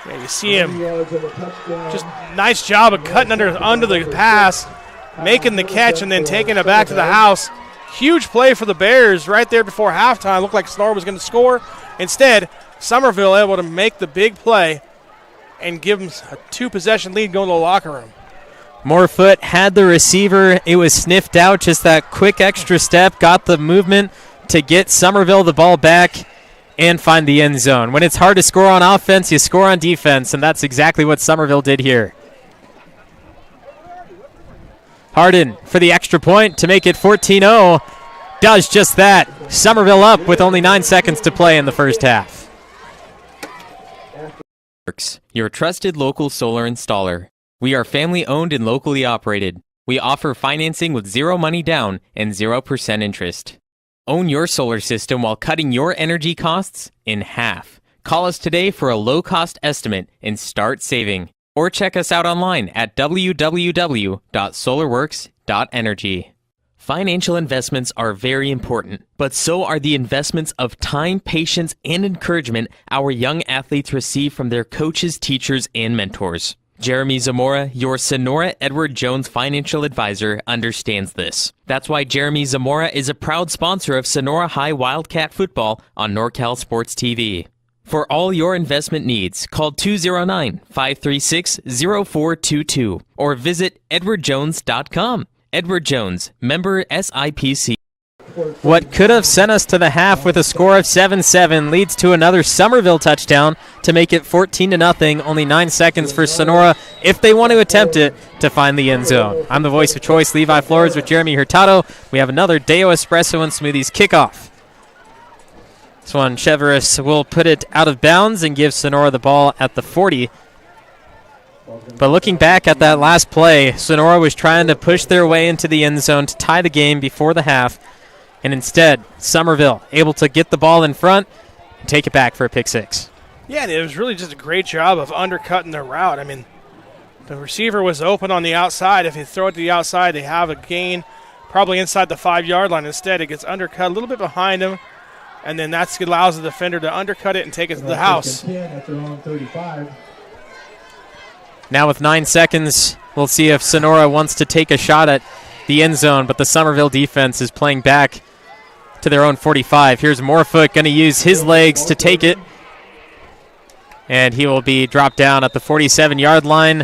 Yeah, you see him. Just nice job of cutting under the pass, making the catch, and then taking it back to the house. Huge play for the Bears right there before halftime. Looked like Sonora was going to score. Instead, Summerville able to make the big play and give them a 2-possession lead going to the locker room. Morefoot had the receiver. It was sniffed out. Just that quick extra step got the movement to get Summerville the ball back and find the end zone. When it's hard to score on offense, you score on defense, and that's exactly what Summerville did here. Harden for the extra point to make it 14-0. Does just that. Summerville up with only 9 seconds to play in the first half. Your trusted local solar installer. We are family owned and locally operated. We offer financing with 0 money down and 0% interest. Own your solar system while cutting your energy costs in half. Call us today for a low-cost estimate and start saving. Or check us out online at www.solarworx.energy. Financial investments are very important, but so are the investments of time, patience, and encouragement our young athletes receive from their coaches, teachers, and mentors. Jerimie Zamora, your Sonora Edward Jones financial advisor, understands this. That's why Jerimie Zamora is a proud sponsor of Sonora High Wildcat football on NorCal Sports TV. For all your investment needs, call 209-536-0422 or visit edwardjones.com. Edward Jones, member SIPC. What could have sent us to the half with a score of 7-7 leads to another Summerville touchdown to make it 14-0. Only 9 seconds for Sonora, if they want to attempt it, to find the end zone. I'm the voice of choice, Levi Flores with Jerimie Hurtado. We have another Deo Espresso and Smoothies kickoff. This one, Cheveris will put it out of bounds and give Sonora the ball at the 40. But looking back at that last play, Sonora was trying to push their way into the end zone to tie the game before the half. And instead, Summerville able to get the ball in front and take it back for a pick 6. Yeah, and it was really just a great job of undercutting the route. I mean, the receiver was open on the outside. If you throw it to the outside, they have a gain probably inside the 5-yard line. Instead, it gets undercut a little bit behind him, and then that allows the defender to undercut it and take it to the house. Now with 9 seconds, we'll see if Sonora wants to take a shot at the end zone, but the Summerville defense is playing back to their own 45. Here's Morefoot going to use his legs to take it. And he will be dropped down at the 47-yard line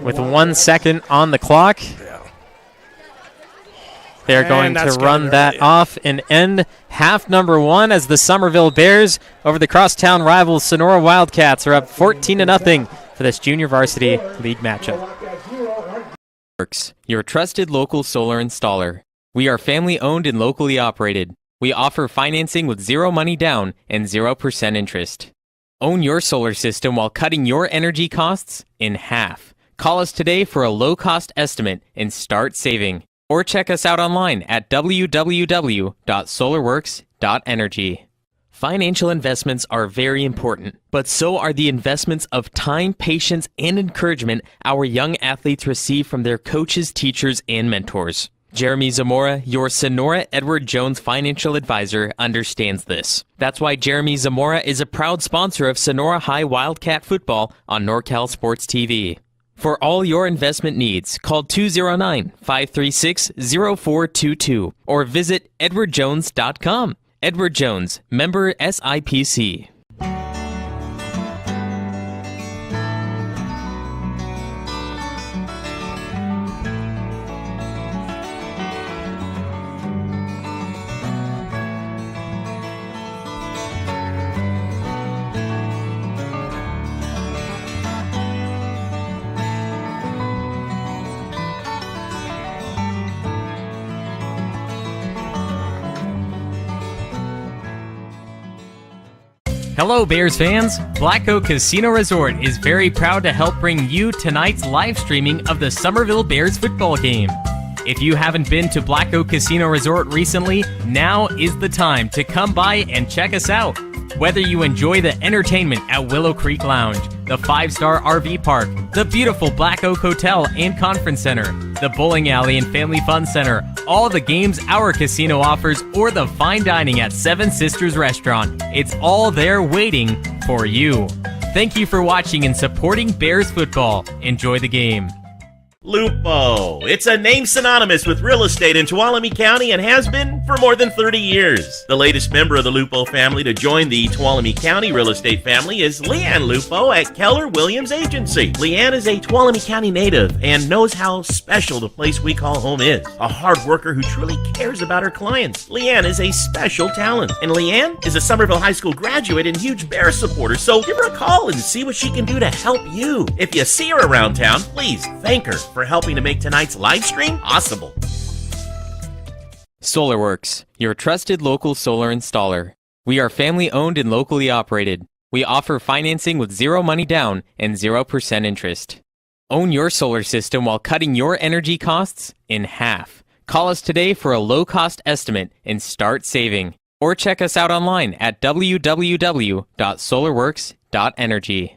with 1 second on the clock. They're going to run that off and end half number 1 as the Summerville Bears over the crosstown rivals Sonora Wildcats are up 14-0 for this junior varsity league matchup. Your trusted local solar installer. We are family owned and locally operated. We offer financing with zero money down and 0% interest. Own your solar system while cutting your energy costs in half. Call us today for a low-cost estimate and start saving. Or check us out online at www.solarworx.energy. Financial investments are very important, but so are the investments of time, patience, and encouragement our young athletes receive from their coaches, teachers, and mentors. Jerimie Zamora, your Sonora Edward Jones financial advisor, understands this. That's why Jerimie Zamora is a proud sponsor of Sonora High Wildcat football on NorCal Sports TV. For all your investment needs, call 209-536-0422 or visit edwardjones.com. Edward Jones, member SIPC. Hello, Bears fans! Black Oak Casino Resort is very proud to help bring you tonight's live streaming of the Summerville Bears football game. If you haven't been to Black Oak Casino Resort recently, now is the time to come by and check us out. Whether you enjoy the entertainment at Willow Creek Lounge, the 5-star RV park, the beautiful Black Oak Hotel and Conference Center, the bowling alley and family fun center, all the games our casino offers, or the fine dining at Seven Sisters Restaurant, it's all there waiting for you. Thank you for watching and supporting Bears football. Enjoy the game. Lupo. It's a name synonymous with real estate in Tuolumne County and has been for more than 30 years. The latest member of the Lupo family to join the Tuolumne County real estate family is Leanne Lupo at Keller Williams Agency. Leanne is a Tuolumne County native and knows how special the place we call home is. A hard worker who truly cares about her clients. Leanne is a special talent. And Leanne is a Summerville High School graduate and huge Bear supporter, so give her a call and see what she can do to help you. If you see her around town, please thank her for helping to make tonight's live stream possible. Solarworx, your trusted local solar installer. We are family owned and locally operated. We offer financing with zero money down and 0% interest. Own your solar system while cutting your energy costs in half. Call us today for a low-cost estimate and start saving. Or check us out online at www.solarworx.energy.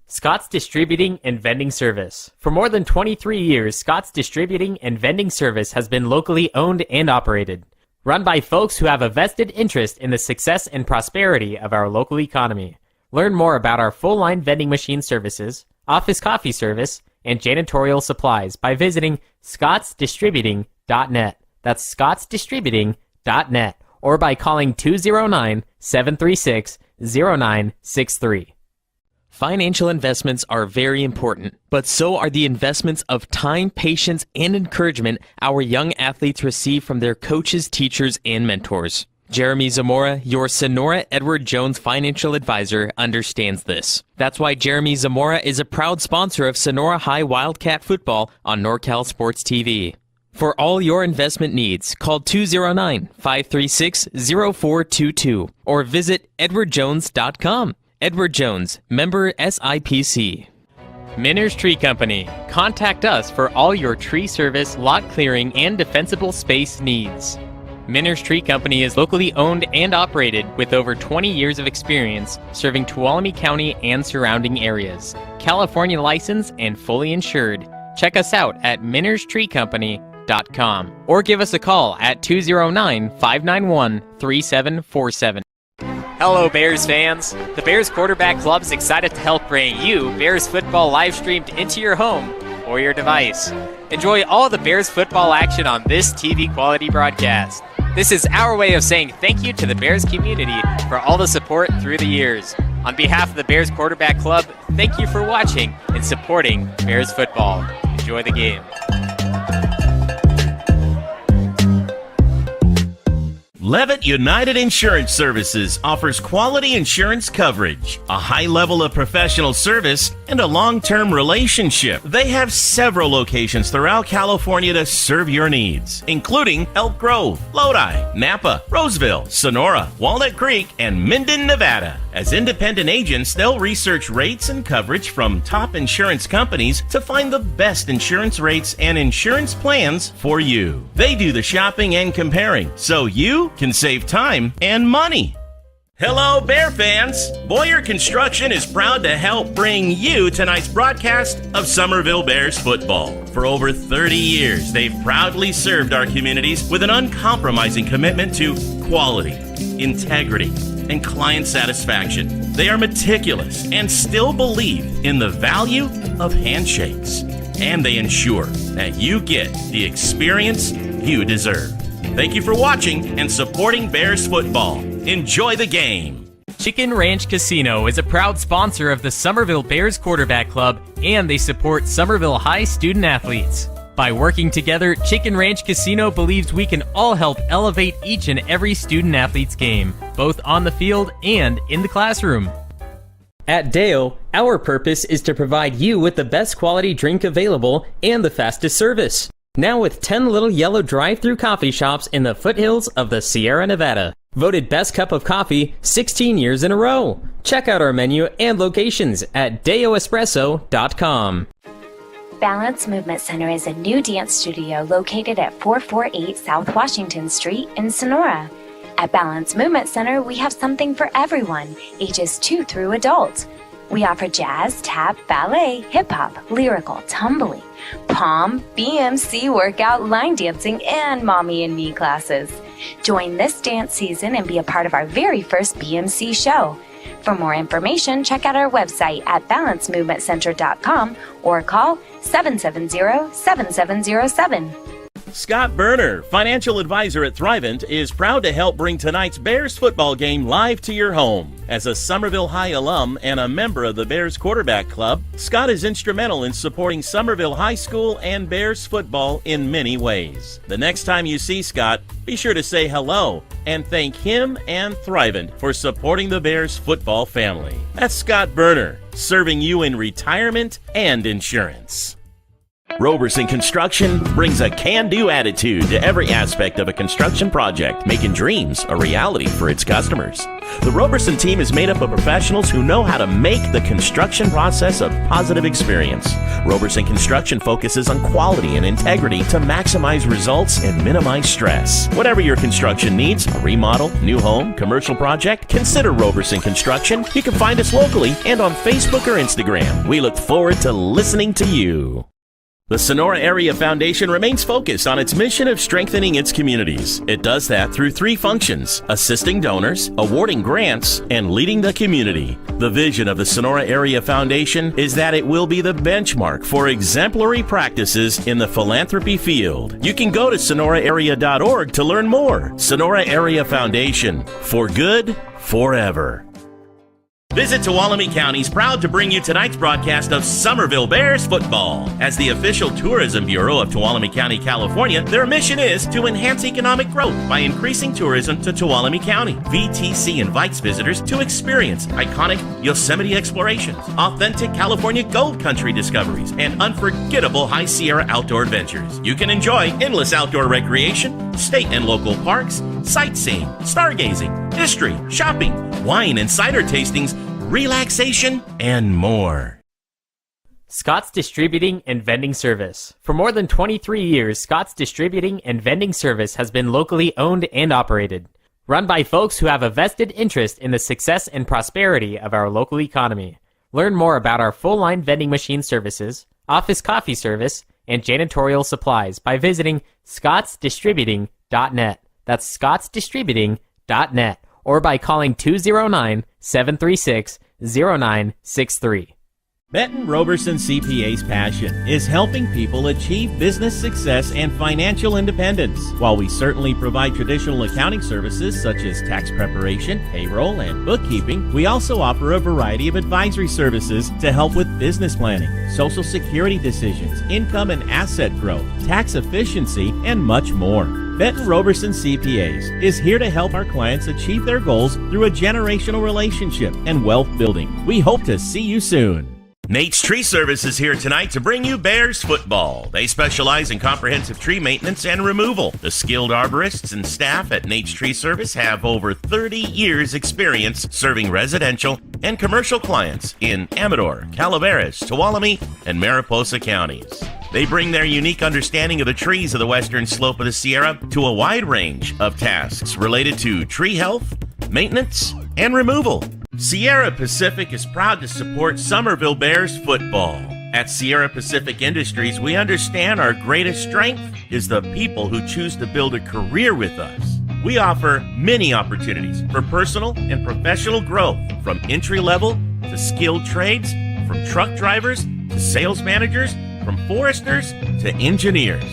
Scott's Distributing and Vending Service. For more than 23 years, Scott's Distributing and Vending Service has been locally owned and operated. Run by folks who have a vested interest in the success and prosperity of our local economy. Learn more about our full-line vending machine services, office coffee service, and janitorial supplies by visiting scottsdistributing.net. That's scottsdistributing.net. Or by calling 209-736-0963. Financial investments are very important, but so are the investments of time, patience, and encouragement our young athletes receive from their coaches, teachers, and mentors. Jerimie Zamora, your Sonora Edward Jones financial advisor, understands this. That's why Jerimie Zamora is a proud sponsor of Sonora High Wildcat football on NorCal Sports TV. For all your investment needs, call 209-536-0422 or visit edwardjones.com. Edward Jones, member SIPC. Minners Tree Company. Contact us for all your tree service, lot clearing, and defensible space needs. Minners Tree Company is locally owned and operated with over 20 years of experience serving Tuolumne County and surrounding areas. California licensed and fully insured. Check us out at minnerstreecompany.com or give us a call at 209-591-3747. Hello, Bears fans. The Bears Quarterback Club is excited to help bring you Bears football live streamed into your home or your device. Enjoy all the Bears football action on this TV quality broadcast. This is our way of saying thank you to the Bears community for all the support through the years. On behalf of the Bears Quarterback Club, thank you for watching and supporting Bears football. Enjoy the game. Levitt United Insurance Services offers quality insurance coverage, a high level of professional service, and a long-term relationship. They have several locations throughout California to serve your needs, including Elk Grove, Lodi, Napa, Roseville, Sonora, Walnut Creek, and Minden, Nevada. As independent agents, they'll research rates and coverage from top insurance companies to find the best insurance rates and insurance plans for you. They do the shopping and comparing, so you can save time and money. Hello, Bear fans! Boyer Construction is proud to help bring you tonight's broadcast of Summerville Bears football. For over 30 years, they've proudly served our communities with an uncompromising commitment to quality, integrity, and client satisfaction. They are meticulous and still believe in the value of handshakes. And they ensure that you get the experience you deserve. Thank you for watching and supporting Bears football. Enjoy the game. Chicken Ranch Casino is a proud sponsor of the Summerville Bears Quarterback Club, and they support Summerville High student athletes. By working together, Chicken Ranch Casino believes we can all help elevate each and every student athlete's game, both on the field and in the classroom. At Deo, our purpose is to provide you with the best quality drink available and the fastest service. Now with 10 little yellow drive-through coffee shops in the foothills of the Sierra Nevada. Voted best cup of coffee 16 years in a row. Check out our menu and locations at deoespresso.com. Balance Movement Center is a new dance studio located at 448 South Washington Street in Sonora. At Balance Movement Center, we have something for everyone, ages 2 through adults. We offer jazz, tap, ballet, hip-hop, lyrical, tumbling, pom, BMC workout, line dancing, and mommy and me classes. Join this dance season and be a part of our very first BMC show. For more information, check out our website at balancemovementcenter.com or call 770-7707. Scott Berner, financial advisor at Thrivent, is proud to help bring tonight's Bears football game live to your home. As a Somerville High alum and a member of the Bears Quarterback Club, Scott is instrumental in supporting Somerville High School and Bears football in many ways. The next time you see Scott, be sure to say hello and thank him and Thrivent for supporting the Bears football family. That's Scott Berner, serving you in retirement and insurance. Roberson Construction brings a can-do attitude to every aspect of a construction project, making dreams a reality for its customers. The Roberson team is made up of professionals who know how to make the construction process a positive experience. Roberson Construction focuses on quality and integrity to maximize results and minimize stress. Whatever your construction needs, a remodel, new home, commercial project, consider Roberson Construction. You can find us locally and on Facebook or Instagram. We look forward to listening to you. The Sonora Area Foundation remains focused on its mission of strengthening its communities. It does that through 3 functions: assisting donors, awarding grants, and leading the community. The vision of the Sonora Area Foundation is that it will be the benchmark for exemplary practices in the philanthropy field. You can go to sonoraarea.org to learn more. Sonora Area Foundation, for good, forever. Visit Tuolumne County is proud to bring you tonight's broadcast of Summerville Bears football. As the official tourism bureau of Tuolumne County, California, their mission is to enhance economic growth by increasing tourism to Tuolumne County. VTC invites visitors to experience iconic Yosemite explorations, authentic California gold country discoveries, and unforgettable High Sierra outdoor adventures. You can enjoy endless outdoor recreation, state and local parks, sightseeing, stargazing, history, shopping, wine and cider tastings, relaxation, and more. Scott's Distributing and Vending Service. For more than 23 years, Scott's Distributing and Vending Service has been locally owned and operated. Run by folks who have a vested interest in the success and prosperity of our local economy. Learn more about our full-line vending machine services, office coffee service, and janitorial supplies by visiting scottsdistributing.net. That's scottsdistributing.net. Or by calling 209-736-0963. Benton Roberson CPA's passion is helping people achieve business success and financial independence. While we certainly provide traditional accounting services such as tax preparation, payroll, and bookkeeping, we also offer a variety of advisory services to help with business planning, Social Security decisions, income and asset growth, tax efficiency, and much more. Benton Roberson CPAs is here to help our clients achieve their goals through a generational relationship and wealth building. We hope to see you soon. Nate's Tree Service is here tonight to bring you Bears football. They specialize in comprehensive tree maintenance and removal. The skilled arborists and staff at Nate's Tree Service have over 30 years experience serving residential and commercial clients in Amador, Calaveras, Tuolumne, and Mariposa counties. They bring their unique understanding of the trees of the western slope of the Sierra to a wide range of tasks related to tree health, maintenance, and removal. Sierra Pacific is proud to support Summerville Bears football. At Sierra Pacific Industries, we understand our greatest strength is the people who choose to build a career with us. We offer many opportunities for personal and professional growth, from entry level to skilled trades, from truck drivers to sales managers, from foresters to engineers.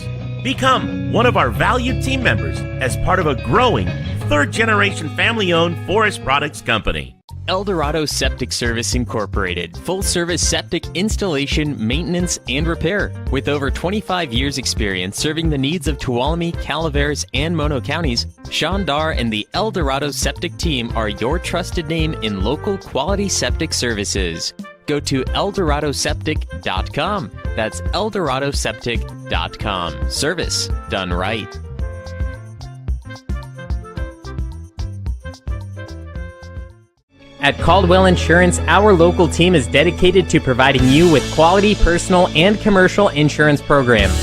Become one of our valued team members as part of a growing third-generation family-owned forest products company. El Dorado Septic Service Incorporated. Full-service septic installation, maintenance, and repair. With over 25 years experience serving the needs of Tuolumne, Calaveras, and Mono counties, Sean Dar and the El Dorado Septic team are your trusted name in local quality septic services. Go to ElDoradoSeptic.com. That's ElDoradoSeptic.com. Service done right. At Caldwell Insurance, our local team is dedicated to providing you with quality personal and commercial insurance programs.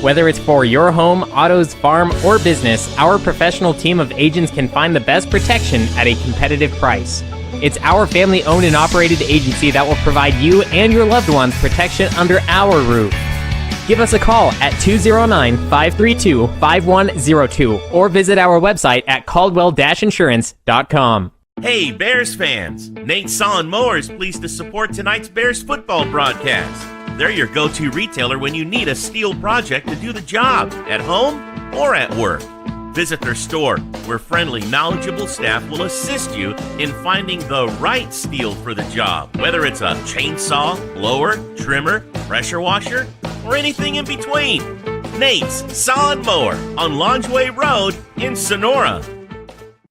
Whether it's for your home, autos, farm, or business, our professional team of agents can find the best protection at a competitive price. It's our family-owned and operated agency that will provide you and your loved ones protection under our roof. Give us a call at 209-532-5102 or visit our website at caldwell-insurance.com. Hey, Bears fans! Nate Saw & Mower is pleased to support tonight's Bears football broadcast. They're your go-to retailer when you need a steel project to do the job, at home or at work. Visit their store, where friendly, knowledgeable staff will assist you in finding the right steel for the job, whether it's a chainsaw, blower, trimmer, pressure washer, or anything in between. Nate's Saw & Mower on Longeway Road in Sonora.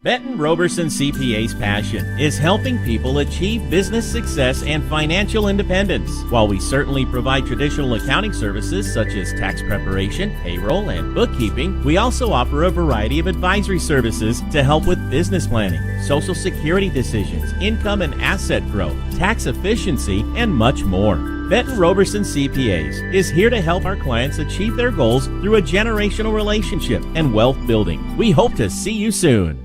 Benton Roberson CPA's passion is helping people achieve business success and financial independence. While we certainly provide traditional accounting services such as tax preparation, payroll, and bookkeeping, we also offer a variety of advisory services to help with business planning, Social Security decisions, income and asset growth, tax efficiency, and much more. Benton Roberson CPAs is here to help our clients achieve their goals through a generational relationship and wealth building. We hope to see you soon.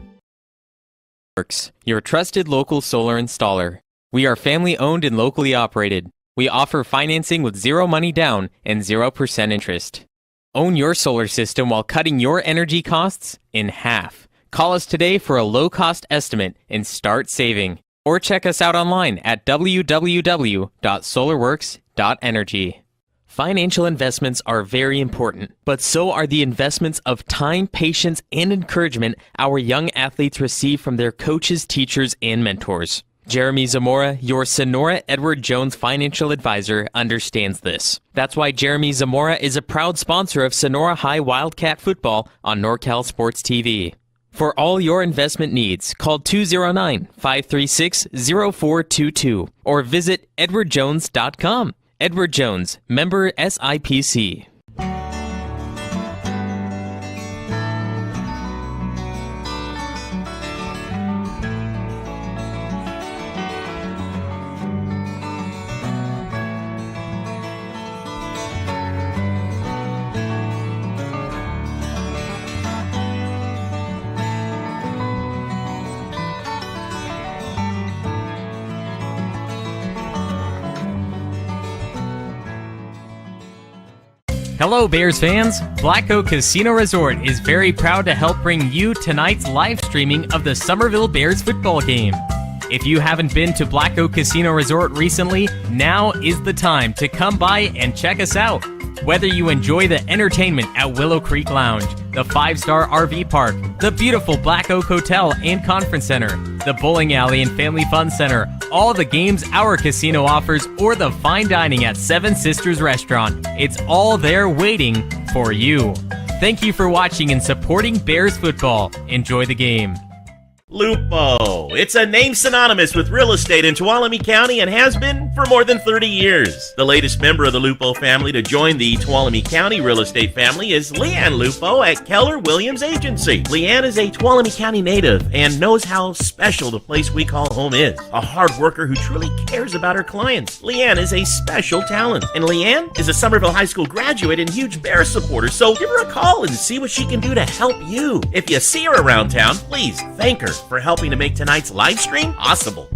Your trusted local solar installer. We are family owned and locally operated. We offer financing with zero money down and 0% interest. Own your solar system while cutting your energy costs in half. Call us today for a low-cost estimate and start saving. Or check us out online at www.solarworx.energy. Financial investments are very important, but so are the investments of time, patience, and encouragement our young athletes receive from their coaches, teachers, and mentors. Jerimie Zamora, your Sonora Edward Jones financial advisor, understands this. That's why Jerimie Zamora is a proud sponsor of Sonora High Wildcat football on NorCal Sports TV. For all your investment needs, call 209-536-0422 or visit edwardjones.com. Edward Jones, member SIPC. Hello, Bears fans! Black Oak Casino Resort is very proud to help bring you tonight's live streaming of the Summerville Bears football game. If you haven't been to Black Oak Casino Resort recently, now is the time to come by and check us out. Whether you enjoy the entertainment at Willow Creek Lounge, the 5-star RV park, the beautiful Black Oak Hotel and Conference Center, the bowling alley and family fun center, all the games our casino offers, or the fine dining at Seven Sisters Restaurant, it's all there waiting for you. Thank you for watching and supporting Bears football. Enjoy the game. Lupo. It's a name synonymous with real estate in Tuolumne County and has been for more than 30 years. The latest member of the Lupo family to join the Tuolumne County real estate family is Leanne Lupo at Keller Williams Agency. Leanne is a Tuolumne County native and knows how special the place we call home is. A hard worker who truly cares about her clients. Leanne is a special talent. And Leanne is a Summerville High School graduate and huge Bears supporter, so give her a call and see what she can do to help you. If you see her around town, please thank her for helping to make tonight's live stream possible.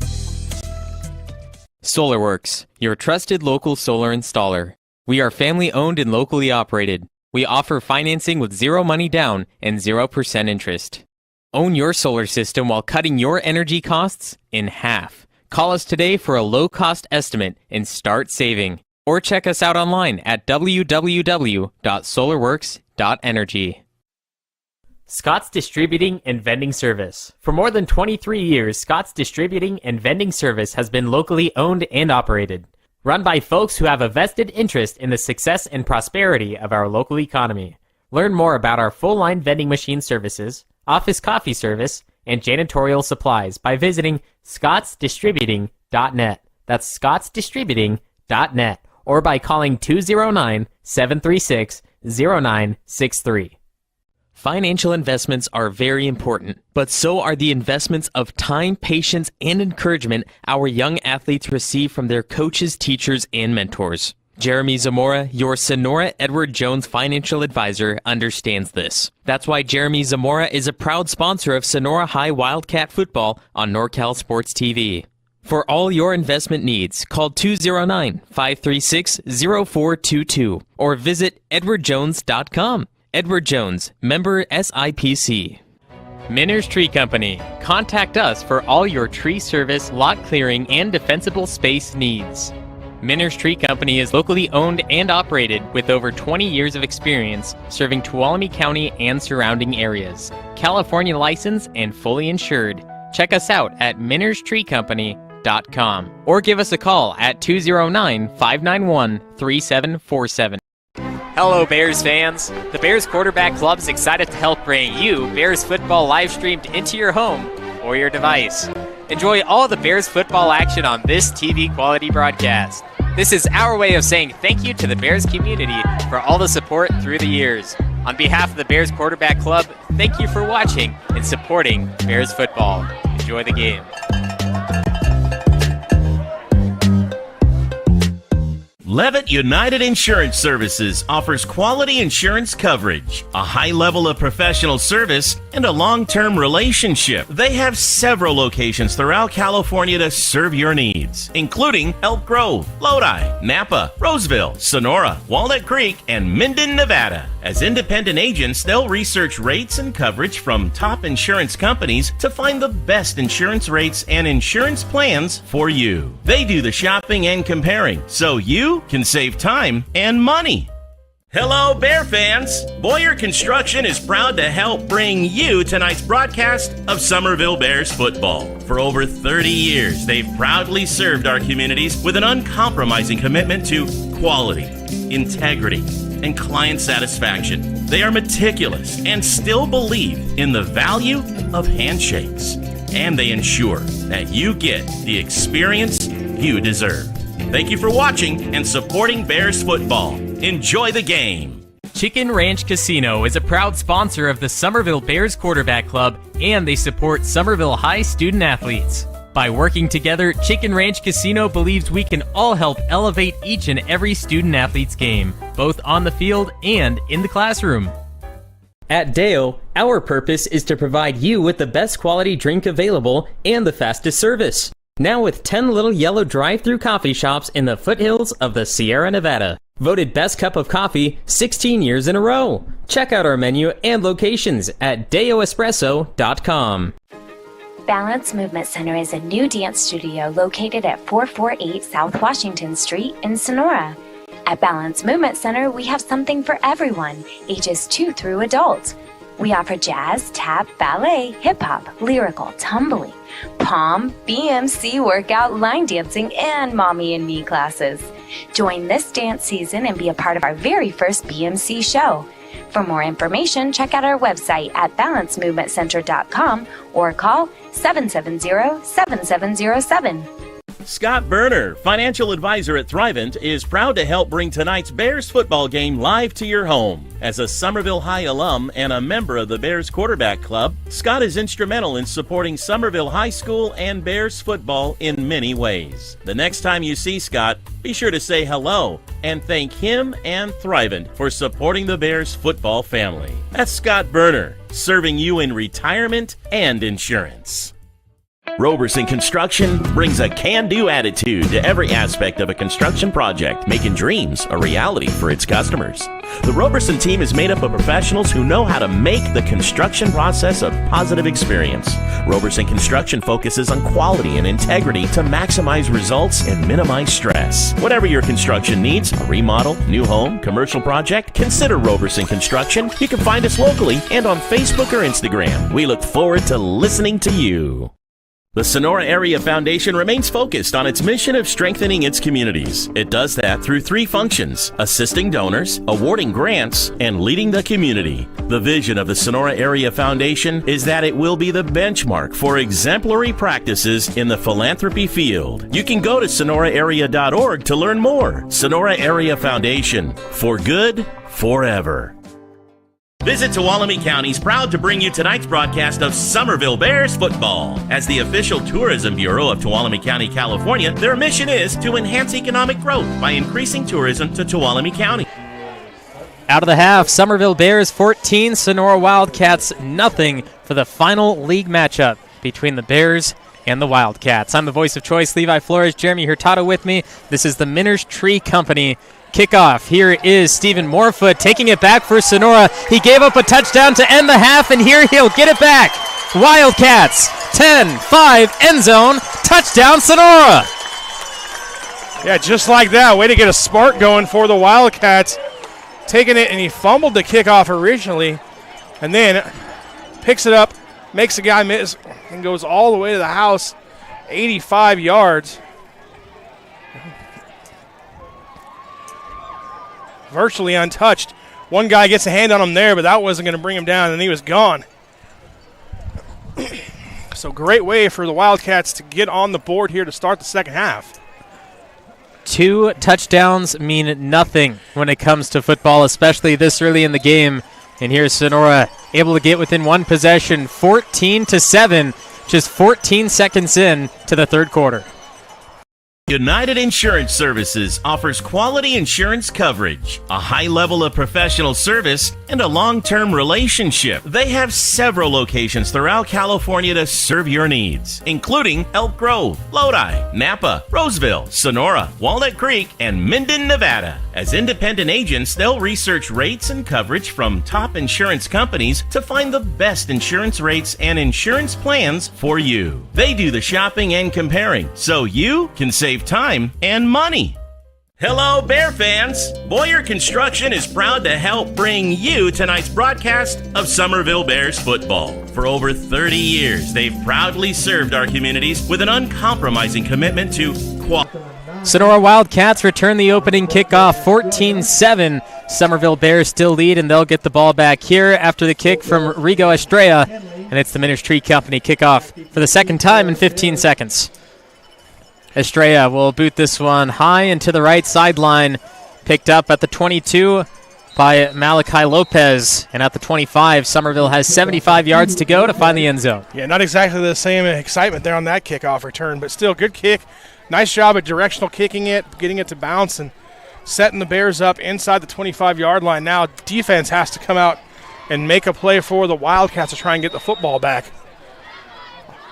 Solarworx, your trusted local solar installer. We are family owned and locally operated. We offer financing with 0 money down and 0% interest. Own your solar system while cutting your energy costs in half. Call us today for a low-cost estimate and start saving. Or check us out online at www.solarworx.energy. Scott's Distributing and Vending Service. For more than 23 years, Scott's Distributing and Vending Service has been locally owned and operated. Run by folks who have a vested interest in the success and prosperity of our local economy. Learn more about our full-line vending machine services, office coffee service, and janitorial supplies by visiting scottsdistributing.net. That's scottsdistributing.net. Or by calling 209-736-0963. Financial investments are very important, but so are the investments of time, patience, and encouragement our young athletes receive from their coaches, teachers, and mentors. Jerimie Zamora, your Sonora Edward Jones financial advisor, understands this. That's why Jerimie Zamora is a proud sponsor of Sonora High Wildcat football on NorCal Sports TV. For all your investment needs, call 209-536-0422 or visit edwardjones.com. Edward Jones, member SIPC. Minner's Tree Company. Contact us for all your tree service, lot clearing, and defensible space needs. Minner's Tree Company is locally owned and operated with over 20 years of experience serving Tuolumne County and surrounding areas. California licensed and fully insured. Check us out at minnerstreecompany.com or give us a call at 209-591-3747. Hello, Bears fans. The Bears Quarterback Club is excited to help bring you Bears football live streamed into your home or your device. Enjoy all the Bears football action on this TV quality broadcast. This is our way of saying thank you to the Bears community for all the support through the years. On behalf of the Bears Quarterback Club, thank you for watching and supporting Bears football. Enjoy the game. Levitt United Insurance Services offers quality insurance coverage, a high level of professional service, and a long-term relationship. They have several locations throughout California to serve your needs, including Elk Grove, Lodi, Napa, Roseville, Sonora, Walnut Creek, and Minden, Nevada. As independent agents, they'll research rates and coverage from top insurance companies to find the best insurance rates and insurance plans for you. They do the shopping and comparing, so you can save time and money. Hello, Bear fans! Boyer Construction is proud to help bring you tonight's broadcast of Summerville Bears football. For over 30 years, they've proudly served our communities with an uncompromising commitment to quality, integrity, and client satisfaction. They are meticulous and still believe in the value of handshakes. And they ensure that you get the experience you deserve. Thank you for watching and supporting Bears football. Enjoy the game. Chicken Ranch Casino is a proud sponsor of the Summerville Bears Quarterback Club, and they support Summerville High student athletes. By working together, Chicken Ranch Casino believes we can all help elevate each and every student athlete's game, both on the field and in the classroom. At Deo, our purpose is to provide you with the best quality drink available and the fastest service. Now with 10 little yellow drive-through coffee shops in the foothills of the Sierra Nevada. Voted best cup of coffee 16 years in a row. Check out our menu and locations at deoespresso.com. Balance Movement Center is a new dance studio located at 448 South Washington Street in Sonora. At Balance Movement Center, we have something for everyone, ages 2 through adult. We offer jazz, tap, ballet, hip-hop, lyrical, tumbling, pom, BMC workout, line dancing, and mommy and me classes. Join this dance season and be a part of our very first BMC show. For more information, check out our website at balancemovementcenter.com or call 770-7707. Scott Berner, financial advisor at Thrivent, is proud to help bring tonight's Bears football game live to your home. As a Summerville High alum and a member of the Bears Quarterback Club, Scott is instrumental in supporting Summerville High School and Bears football in many ways. The next time you see Scott, be sure to say hello and thank him and Thrivent for supporting the Bears football family. That's Scott Berner, serving you in retirement and insurance. Roberson Construction brings a can-do attitude to every aspect of a construction project, making dreams a reality for its customers. The Roberson team is made up of professionals who know how to make the construction process a positive experience. Roberson Construction focuses on quality and integrity to maximize results and minimize stress. Whatever your construction needs, a remodel, new home, commercial project, consider Roberson Construction. You can find us locally and on Facebook or Instagram. We look forward to listening to you. The Sonora Area Foundation remains focused on its mission of strengthening its communities. It does that through 3 functions: assisting donors, awarding grants, and leading the community. The vision of the Sonora Area Foundation is that it will be the benchmark for exemplary practices in the philanthropy field. You can go to sonoraarea.org to learn more. Sonora Area Foundation, for good, forever. Visit Tuolumne County is proud to bring you tonight's broadcast of Summerville Bears football. As the official tourism bureau of Tuolumne County, California, their mission is to enhance economic growth by increasing tourism to Tuolumne County. Out of the half, Summerville Bears 14, Sonora Wildcats nothing for the final league matchup between the Bears and the Wildcats. I'm the voice of choice, Levi Flores. Jerimie Hurtado with me. This is the Minners Tree Company kickoff. Here is Stephen Morefoot taking it back for Sonora. He gave up a touchdown to end the half, and here he'll get it back. Wildcats, 10-5, end zone, touchdown Sonora. Yeah, just like that. Way to get a spark going for the Wildcats. Taking it, and he fumbled the kickoff originally, and then picks it up, makes a guy miss, and goes all the way to the house, 85 yards. Virtually untouched. One guy gets a hand on him there, but that wasn't going to bring him down, and he was gone. So great way for the Wildcats to get on the board here to start the second half. 2 touchdowns mean nothing when it comes to football, especially this early in the game. And here's Sonora able to get within 1 possession, 14-7, just 14 seconds in to the third quarter. United Insurance Services offers quality insurance coverage, a high level of professional service, and a long-term relationship. They have several locations throughout California to serve your needs, including Elk Grove, Lodi, Napa, Roseville, Sonora, Walnut Creek, and Minden, Nevada. As independent agents, they'll research rates and coverage from top insurance companies to find the best insurance rates and insurance plans for you. They do the shopping and comparing, so you can save time and money. Hello, Bear fans! Boyer Construction is proud to help bring you tonight's broadcast of Summerville Bears football. For over 30 years, they've proudly served our communities with an uncompromising commitment to quality. Sonora Wildcats return the opening kickoff, 14-7. Summerville Bears still lead, and they'll get the ball back here after the kick from Rigo Estrella. And it's the Minners Tree Company kickoff for the second time in 15 seconds. Estrella will boot this one high and to the right sideline. Picked up at the 22 by Malachi Lopez. And at the 25, Summerville has 75 yards to go to find the end zone. Yeah, not exactly the same excitement there on that kickoff return, but still good kick. Nice job at directional kicking it, getting it to bounce, and setting the Bears up inside the 25-yard line. Now defense has to come out and make a play for the Wildcats to try and get the football back.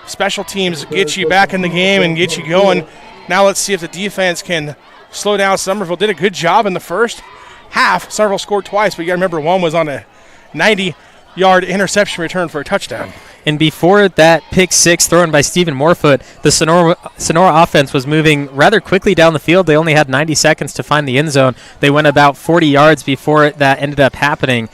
Special teams get you back in the game and get you going. Now let's see if the defense can slow down Summerville. Did a good job in the first half. Summerville scored twice, but you got to remember one was on a 90-yard interception return for a touchdown. And before that pick six thrown by Stephen Morefoot, the Sonora offense was moving rather quickly down the field. They only had 90 seconds to find the end zone. They went about 40 yards before that ended up happening.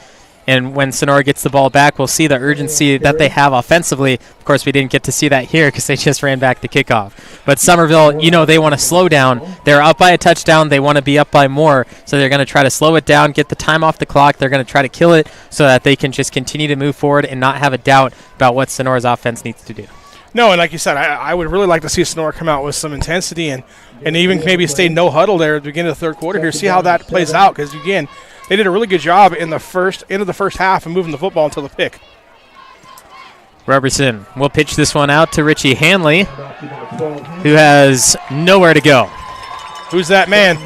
And when Sonora gets the ball back, we'll see the urgency that they have offensively. Of course, we didn't get to see that here because they just ran back the kickoff. But Summerville, they want to slow down. They're up by a touchdown. They want to be up by more. So they're going to try to slow it down, get the time off the clock. They're going to try to kill it so that they can just continue to move forward and not have a doubt about what Sonora's offense needs to do. No, and like you said, I would really like to see Sonora come out with some intensity and even maybe stay no huddle there at the beginning of the third quarter here, see how that plays out. Because, again, they did a really good job in the end of the first half and moving the football until the pick. Robertson will pitch this one out to Richie Hanley, who has nowhere to go. Who's that man?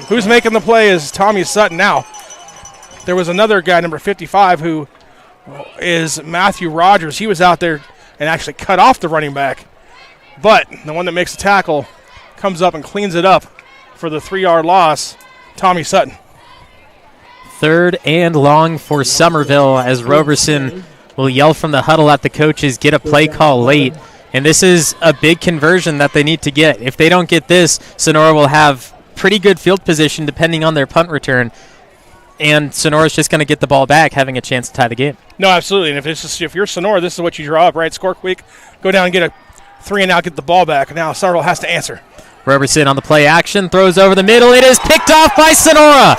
Who's making the play is Tommy Sutton now. There was another guy, number 55, who is Matthew Rogers. He was out there and actually cut off the running back. But the one that makes the tackle comes up and cleans it up for the 3-yard loss, Tommy Sutton. 3rd and long for Summerville as Roberson will yell from the huddle at the coaches, get a play call late. And this is a big conversion that they need to get. If they don't get this, Sonora will have pretty good field position depending on their punt return. And Sonora's just going to get the ball back, having a chance to tie the game. No, absolutely. And if you're Sonora, this is what you draw up, right? Score quick, go down and get a 3-and-out, get the ball back. And now Summerville has to answer. Roberson on the play action, throws over the middle. It is picked off by Sonora.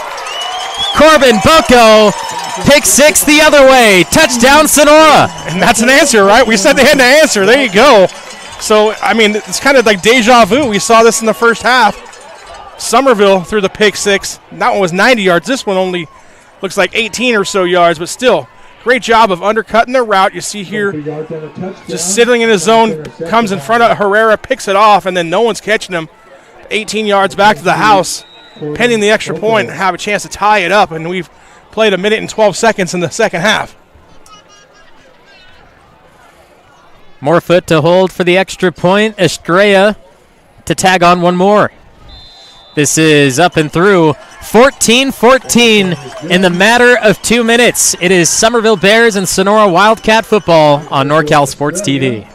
Corbin Boko, pick six the other way. Touchdown, Sonora. And that's an answer, right? We said they had to answer. There you go. So, I mean, it's kind of like deja vu. We saw this in the first half. Summerville threw the pick six. That one was 90 yards. This one only looks like 18 or so yards, but still, great job of undercutting their route. You see here, just sitting in his zone, comes in front of Herrera, picks it off, and then no one's catching him. 18 yards back to the house, pending the extra point, and have a chance to tie it up. And we've played 1 minute and 12 seconds in the second half. Morefoot to hold for the extra point. Estrella to tag on one more. This is up and through. 14-14 in the matter of 2 minutes. It is Summerville Bears and Sonora Wildcat football on NorCal Sports TV.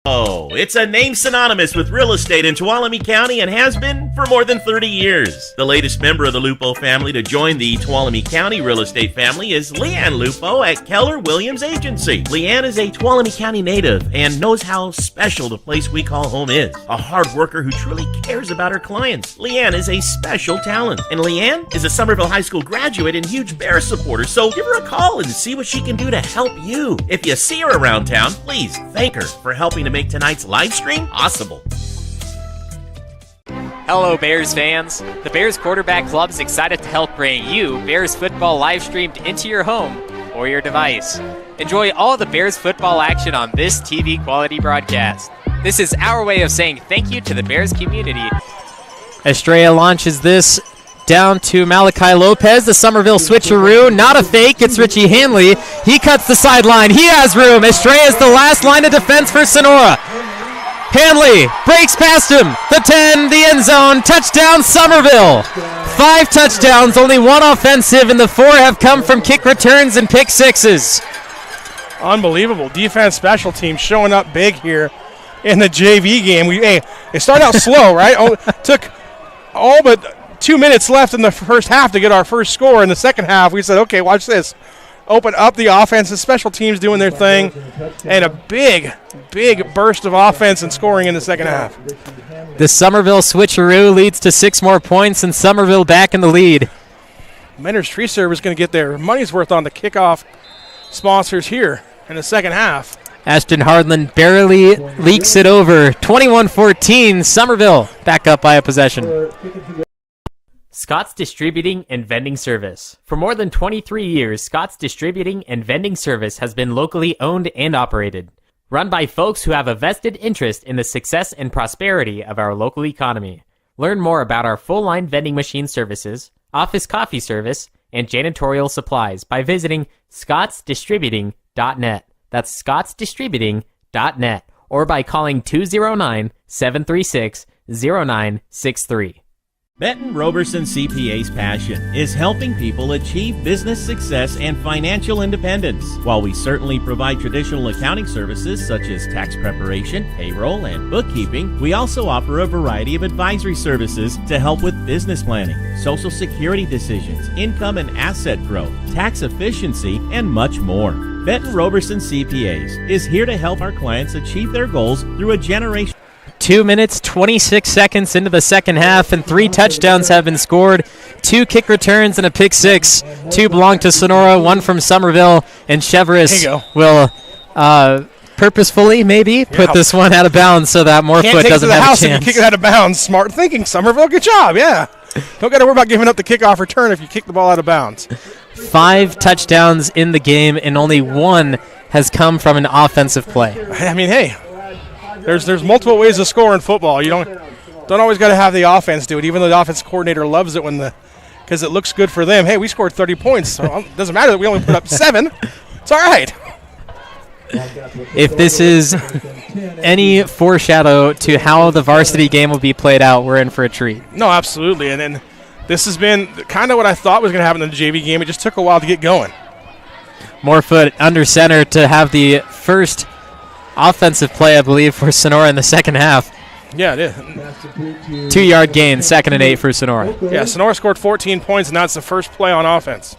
Oh, it's a name synonymous with real estate in Tuolumne County and has been for more than 30 years. The latest member of the Lupo family to join the Tuolumne County real estate family is Leanne Lupo at Keller Williams Agency. Leanne is a Tuolumne County native and knows how special the place we call home is. A hard worker who truly cares about her clients. Leanne is a special talent. And Leanne is a Summerville High School graduate and huge Bears supporter, so give her a call and see what she can do to help you. If you see her around town, please thank her for helping to make tonight's live stream possible. Hello, Bears fans. The Bears Quarterback Club is excited to help bring you Bears football live streamed into your home or your device. Enjoy all the Bears football action on this TV quality broadcast. This is our way of saying thank you to the Bears community. Estrella launches this down to Malachi Lopez, the Summerville switcheroo. Not a fake, it's Richie Hanley. He cuts the sideline. He has room. Estrella is the last line of defense for Sonora. Hanley breaks past him. The 10, the end zone. Touchdown, Summerville. 5 touchdowns, only 1 offensive, and the 4 have come from kick returns and pick sixes. Unbelievable. Defense special teams showing up big here in the JV game. It started out slow, right? Took all but 2 minutes left in the first half to get our first score. In the second half, we said, okay, watch this. Open up the offense, the special teams doing their thing, and a big burst of offense and scoring in the second half. The Summerville switcheroo leads to 6 more points, and Summerville back in the lead. Mentor's Tree Service is going to get their money's worth on the kickoff sponsors here in the second half. Ashton Hardland barely leaks it over. 21-14, Summerville back up by a possession. Scott's Distributing and Vending Service. For more than 23 years, Scott's Distributing and Vending Service has been locally owned and operated. Run by folks who have a vested interest in the success and prosperity of our local economy. Learn more about our full-line vending machine services, office coffee service, and janitorial supplies by visiting scottsdistributing.net. That's scottsdistributing.net, or by calling 209-736-0963. Benton Roberson CPA's passion is helping people achieve business success and financial independence. While we certainly provide traditional accounting services such as tax preparation, payroll, and bookkeeping, we also offer a variety of advisory services to help with business planning, Social Security decisions, income and asset growth, tax efficiency, and much more. Benton Roberson CPAs is here to help our clients achieve their goals through a generation. 2 minutes, 26 seconds into the second half, and 3 touchdowns have been scored. 2 kick returns and a pick six. 2 belong to Sonora, 1 from Summerville, and Chevrolet will purposefully maybe put this one out of bounds so that Morefoot doesn't have a chance. If you kick it out of bounds. Smart thinking, Summerville. Good job, yeah. Don't got to worry about giving up the kickoff return if you kick the ball out of bounds. 5 touchdowns in the game, and only 1 has come from an offensive play. I mean, hey, there's multiple ways to score in football. You don't always got to have the offense do it, even though the offense coordinator loves it because it looks good for them. Hey, we scored 30 points, so it doesn't matter that we only put up 7. It's all right. If this is any foreshadow to how the varsity game will be played out, we're in for a treat. No, absolutely. And then this has been kind of what I thought was going to happen in the JV game. It just took a while to get going. Morefoot under center to have the first offensive play, I believe, for Sonora in the second half. Yeah, it is. 2-yard gain, 2nd and 8 for Sonora. Yeah, Sonora scored 14 points, and that's the first play on offense.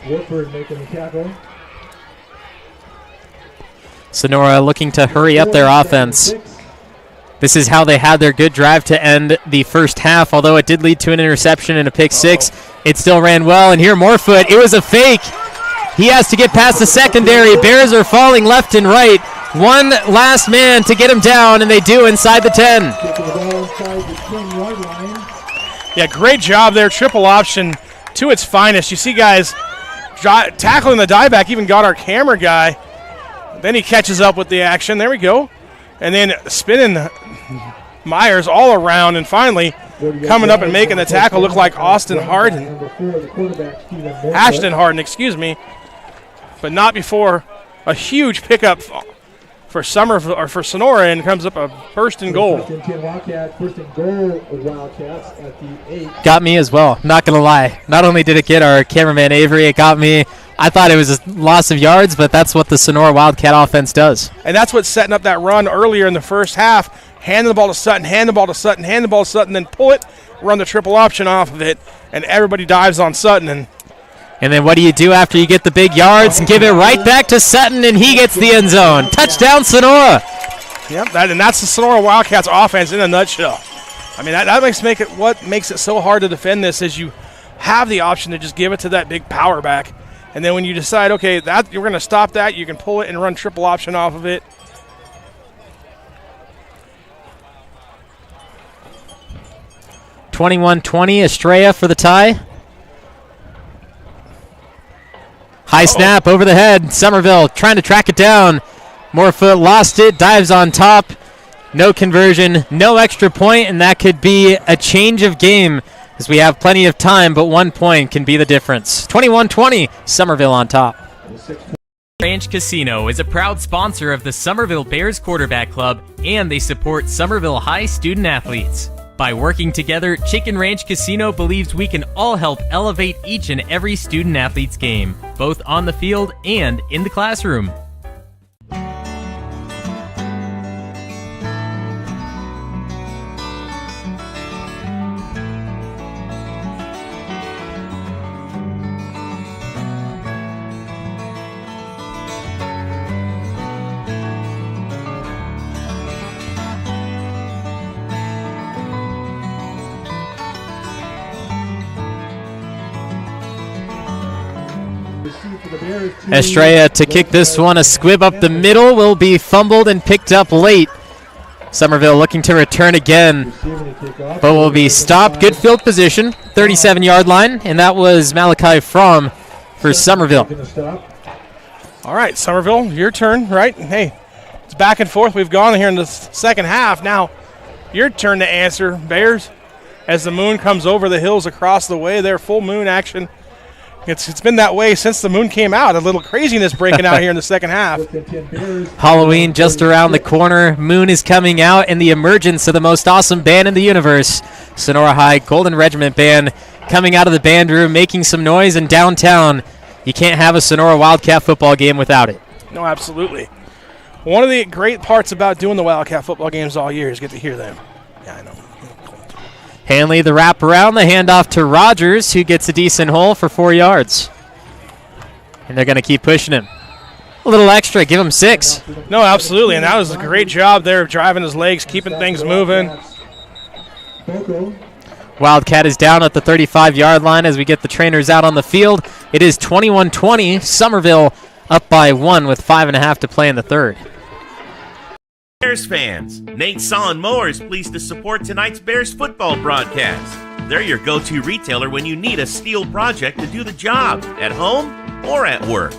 Woodford making the tackle. Sonora looking to hurry up their offense. This is how they had their good drive to end the first half. Although it did lead to an interception and a pick six, it still ran well. And here, Morefoot, it was a fake. He has to get past the secondary. Bears are falling left and right. One last man to get him down, and they do inside the 10. Yeah, great job there. Triple option to its finest. You see guys tackling the dive back, even got our camera guy. Then he catches up with the action. There we go. And then spinning Myers all around, and finally coming up and making the tackle look like Ashton Harden, excuse me. But not before a huge pickup for Summerville or for Sonora, and comes up a first and goal. First and goal with Wildcats at the 8. Got me as well, not going to lie. Not only did it get our cameraman Avery, it got me. I thought it was a loss of yards, but that's what the Sonora Wildcat offense does. And that's what's setting up that run earlier in the first half. Hand the ball to Sutton, hand the ball to Sutton, hand the ball to Sutton, then pull it, run the triple option off of it, and everybody dives on Sutton. And then what do you do after you get the big yards? Give it right back to Sutton, and he gets the end zone. Touchdown, Sonora. Yep, that's the Sonora Wildcats offense in a nutshell. I mean, what makes it so hard to defend this is you have the option to just give it to that big power back. And then when you decide, okay, that you're going to stop that, you can pull it and run triple option off of it. (21-20) Estrella for the tie. High snap over the head. Summerville trying to track it down. Morefoot lost it, dives on top. No conversion, no extra point, and that could be a change of game as we have plenty of time, but 1 point can be the difference. 21-20, Summerville on top. Ranch Casino is a proud sponsor of the Summerville Bears Quarterback Club, and they support Summerville High student athletes. By working together, Chicken Ranch Casino believes we can all help elevate each and every student athlete's game, both on the field and in the classroom. Estrella to kick this one. A squib up the middle will be fumbled and picked up late. Summerville looking to return again, but will be stopped. Good field position, 37-yard line, and that was Malachi Fromm for Summerville. All right, Summerville, your turn, right? Hey, it's back and forth. We've gone here in the second half. Now, your turn to answer, Bears, as the moon comes over the hills across the way there. Full moon action It's been that way since the moon came out. A little craziness breaking out here in the second half. Halloween just around the corner. Moon is coming out, and the emergence of the most awesome band in the universe, Sonora High Golden Regiment Band, coming out of the band room, making some noise in downtown. You can't have a Sonora Wildcat football game without it. No, absolutely. One of the great parts about doing the Wildcat football games all year is get to hear them. Yeah, I know. Hanley, the wrap around, the handoff to Rogers, who gets a decent hole for 4 yards. And they're going to keep pushing him. A little extra, give him 6. No, absolutely, and that was a great job there of driving his legs, keeping things moving. Wildcat is down at the 35-yard line as we get the trainers out on the field. It is 21-20. Summerville up by 1 with 5.5 to play in the third. Bears fans, Nate Solon Mower is pleased to support tonight's Bears football broadcast. They're your go-to retailer when you need a steel project to do the job, at home or at work.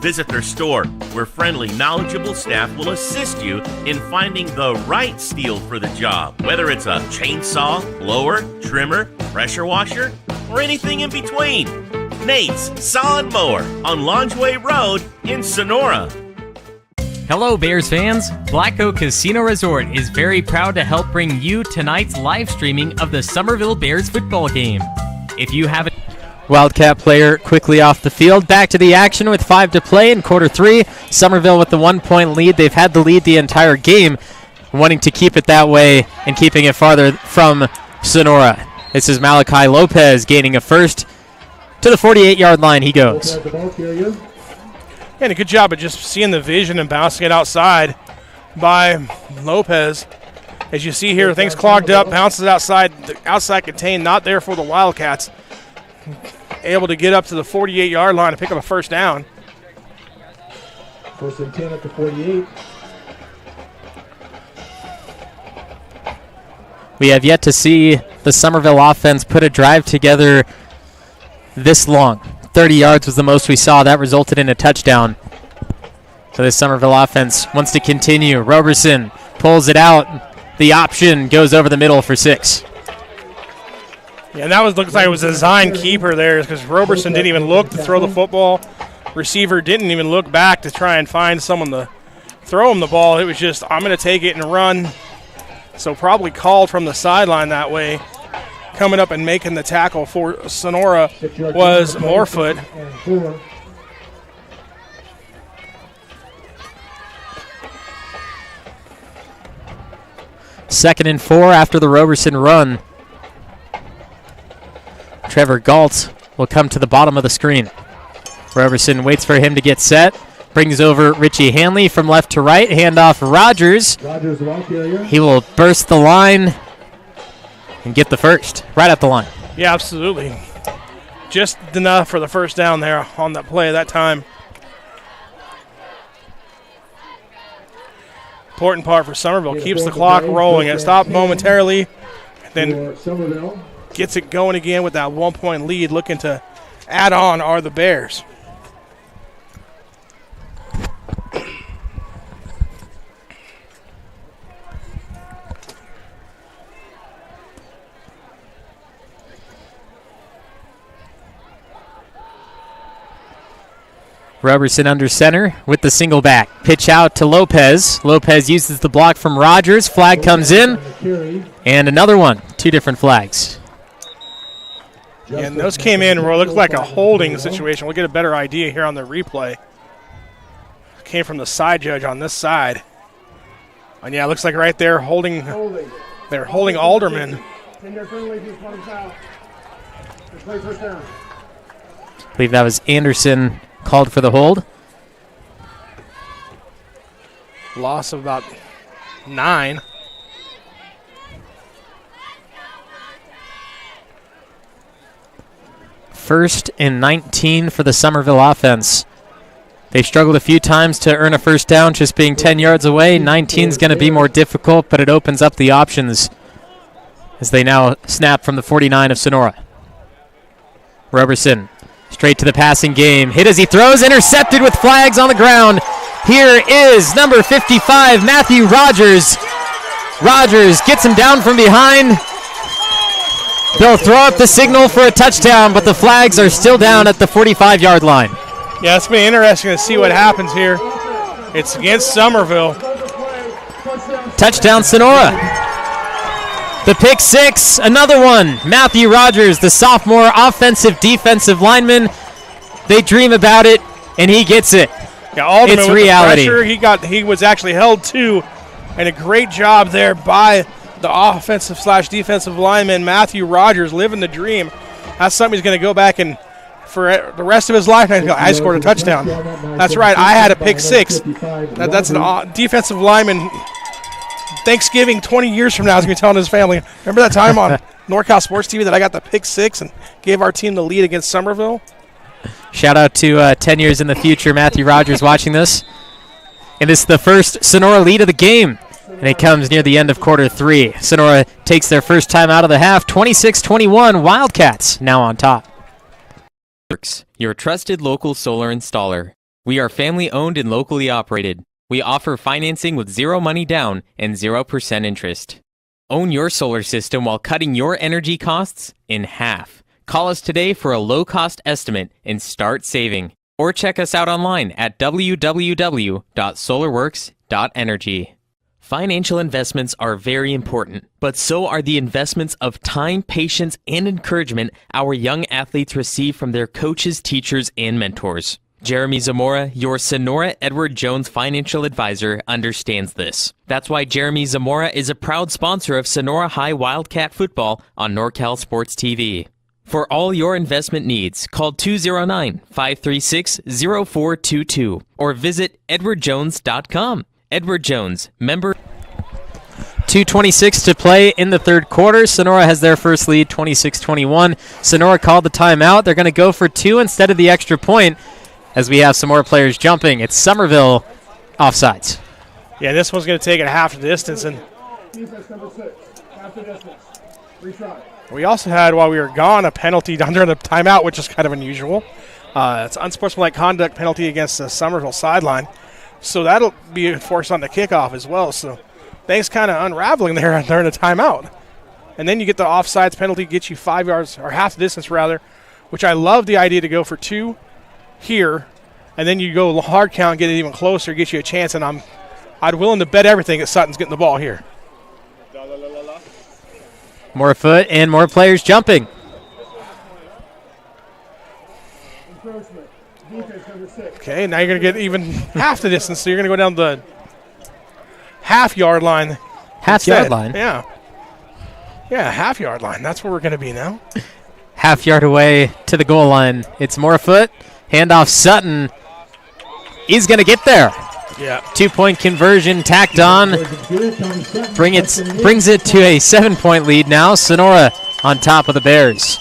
Visit their store, where friendly, knowledgeable staff will assist you in finding the right steel for the job, whether it's a chainsaw, blower, trimmer, pressure washer, or anything in between. Nate's Solon Mower on Longeway Road in Sonora. Hello, Bears fans. Black Oak Casino Resort is very proud to help bring you tonight's live streaming of the Summerville Bears football game. If you haven't... Wildcat player quickly off the field. Back to the action with 5 to play in quarter 3. Summerville with the 1-point lead. They've had the lead the entire game, wanting to keep it that way and keeping it farther from Sonora. This is Malachi Lopez gaining a first. To the 48-yard line he goes. And a good job of just seeing the vision and bouncing it outside by Lopez. As you see here, things clogged up, bounces outside. The outside contained, not there for the Wildcats. Able to get up to the 48-yard line and pick up a first down. First and 10 at the 48. We have yet to see the Summerville offense put a drive together this long. 30 yards was the most we saw. That resulted in a touchdown. So this Summerville offense wants to continue. Roberson pulls it out. The option goes over the middle for 6. Yeah, and that looks like it was a design keeper there because Roberson didn't even look to throw the football. Receiver didn't even look back to try and find someone to throw him the ball. It was just, I'm going to take it and run. So probably called from the sideline that way. Coming up and making the tackle for Sonora was Morefoot. Second and 4 after the Roberson run. Trevor Galtz will come to the bottom of the screen. Roberson waits for him to get set. Brings over Richie Hanley from left to right. Handoff Rogers. He will burst the line and get the first right at the line. Yeah, absolutely. Just enough for the first down there on that play that time. Important part for Summerville. Keeps the clock rolling. It stopped momentarily. Then gets it going again with that 1-point lead. Looking to add on are the Bears. Roberson under center with the single back. Pitch out to Lopez. Lopez uses the block from Rogers. Flag comes in. And another one. 2 different flags. Yeah, and those came in where it looked like a holding situation. We'll get a better idea here on the replay. Came from the side judge on this side. And yeah, it looks like right there holding. They're holding Alderman. I believe that was Anderson called for the hold. Loss of about 9. First and 19 for the Summerville offense. They've struggled a few times to earn a first down, just being 10 yards away. 19 is going to be more difficult, but it opens up the options as they now snap from the 49 of Sonora. Roberson straight to the passing game. Hit as he throws, intercepted with flags on the ground. Here is number 55, Matthew Rogers. Rogers gets him down from behind. They'll throw up the signal for a touchdown, but the flags are still down at the 45-yard line. Yeah, it's been interesting to see what happens here. It's against Summerville. Touchdown, Sonora. The pick six, another one. Matthew Rogers, the sophomore defensive lineman. They dream about it, and he gets it. Yeah, Alderman it's with reality. The pressure, he was actually held too, and a great job there by the offensive/defensive lineman Matthew Rogers, living the dream. That's something he's going to go back and for the rest of his life. I scored a touchdown. That's right. I had a pick six. That's an defensive lineman. Thanksgiving 20 years from now is going to be telling his family, remember that time on NorCal Sports TV that I got the pick six and gave our team the lead against Summerville? Shout out to 10 years in the future, Matthew Rogers, watching this. And this is the first Sonora lead of the game. And it comes near the end of quarter three. Sonora takes their first time out of the half, 26-21. Wildcats now on top. Your trusted local solar installer. We are family owned and locally operated. We offer financing with zero money down and 0% interest. Own your solar system while cutting your energy costs in half. Call us today for a low-cost estimate and start saving. Or check us out online at www.solarworx.energy. Financial investments are very important, but so are the investments of time, patience, and encouragement our young athletes receive from their coaches, teachers, and mentors. Jerimie Zamora, your Sonora Edward Jones financial advisor, understands this. That's why Jerimie Zamora is a proud sponsor of Sonora High Wildcat football on NorCal Sports TV. For all your investment needs, call 209-536-0422 or visit edwardjones.com. Edward Jones, member. 2:26 to play in the third quarter. Sonora has their first lead, 26-21. Sonora called the timeout. They're going to go for two instead of the extra point as we have some more players jumping. It's Summerville offsides. Yeah, this one's going to take it half the distance. And Defense number 6, half the distance. Retry. we also had, while we were gone, a penalty during the timeout, which is kind of unusual. It's unsportsmanlike conduct penalty against the Summerville sideline. So that'll be enforced on the kickoff as well. So things kind of unraveling there during the timeout. And then you get the offsides penalty, gets you 5 yards, or half the distance rather, which I love the idea to go for two here. And then you go hard count, get it even closer, get you a chance. And I'd willing to bet everything that Sutton's getting the ball here. More foot and more players jumping. Encroachment. Defense number 6. Okay, now you're going to get even half the distance. So you're going to go down the half-yard line. Half-yard line? Yeah. Yeah, half-yard line. That's where we're going to be now. Half yard away to the goal line. It's Morefoot. Handoff Sutton. He's going to get there. Yeah. 2-point conversion tacked on. Brings it to a 7-point lead now. Sonora on top of the Bears.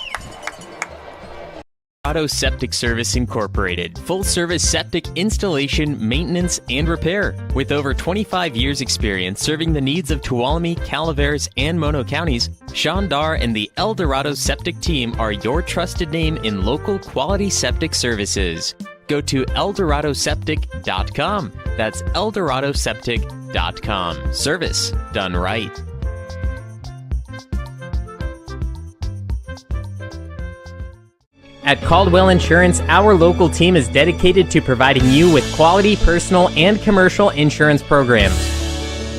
Auto Septic Service Incorporated. Full-service septic installation, maintenance, and repair. With over 25 years experience serving the needs of Tuolumne, Calaveras, and Mono counties, Sean Dar and the El Dorado Septic team are your trusted name in local quality septic services. Go to ElDoradoSeptic.com. That's ElDoradoSeptic.com. Service done right. At Caldwell Insurance, our local team is dedicated to providing you with quality personal and commercial insurance programs.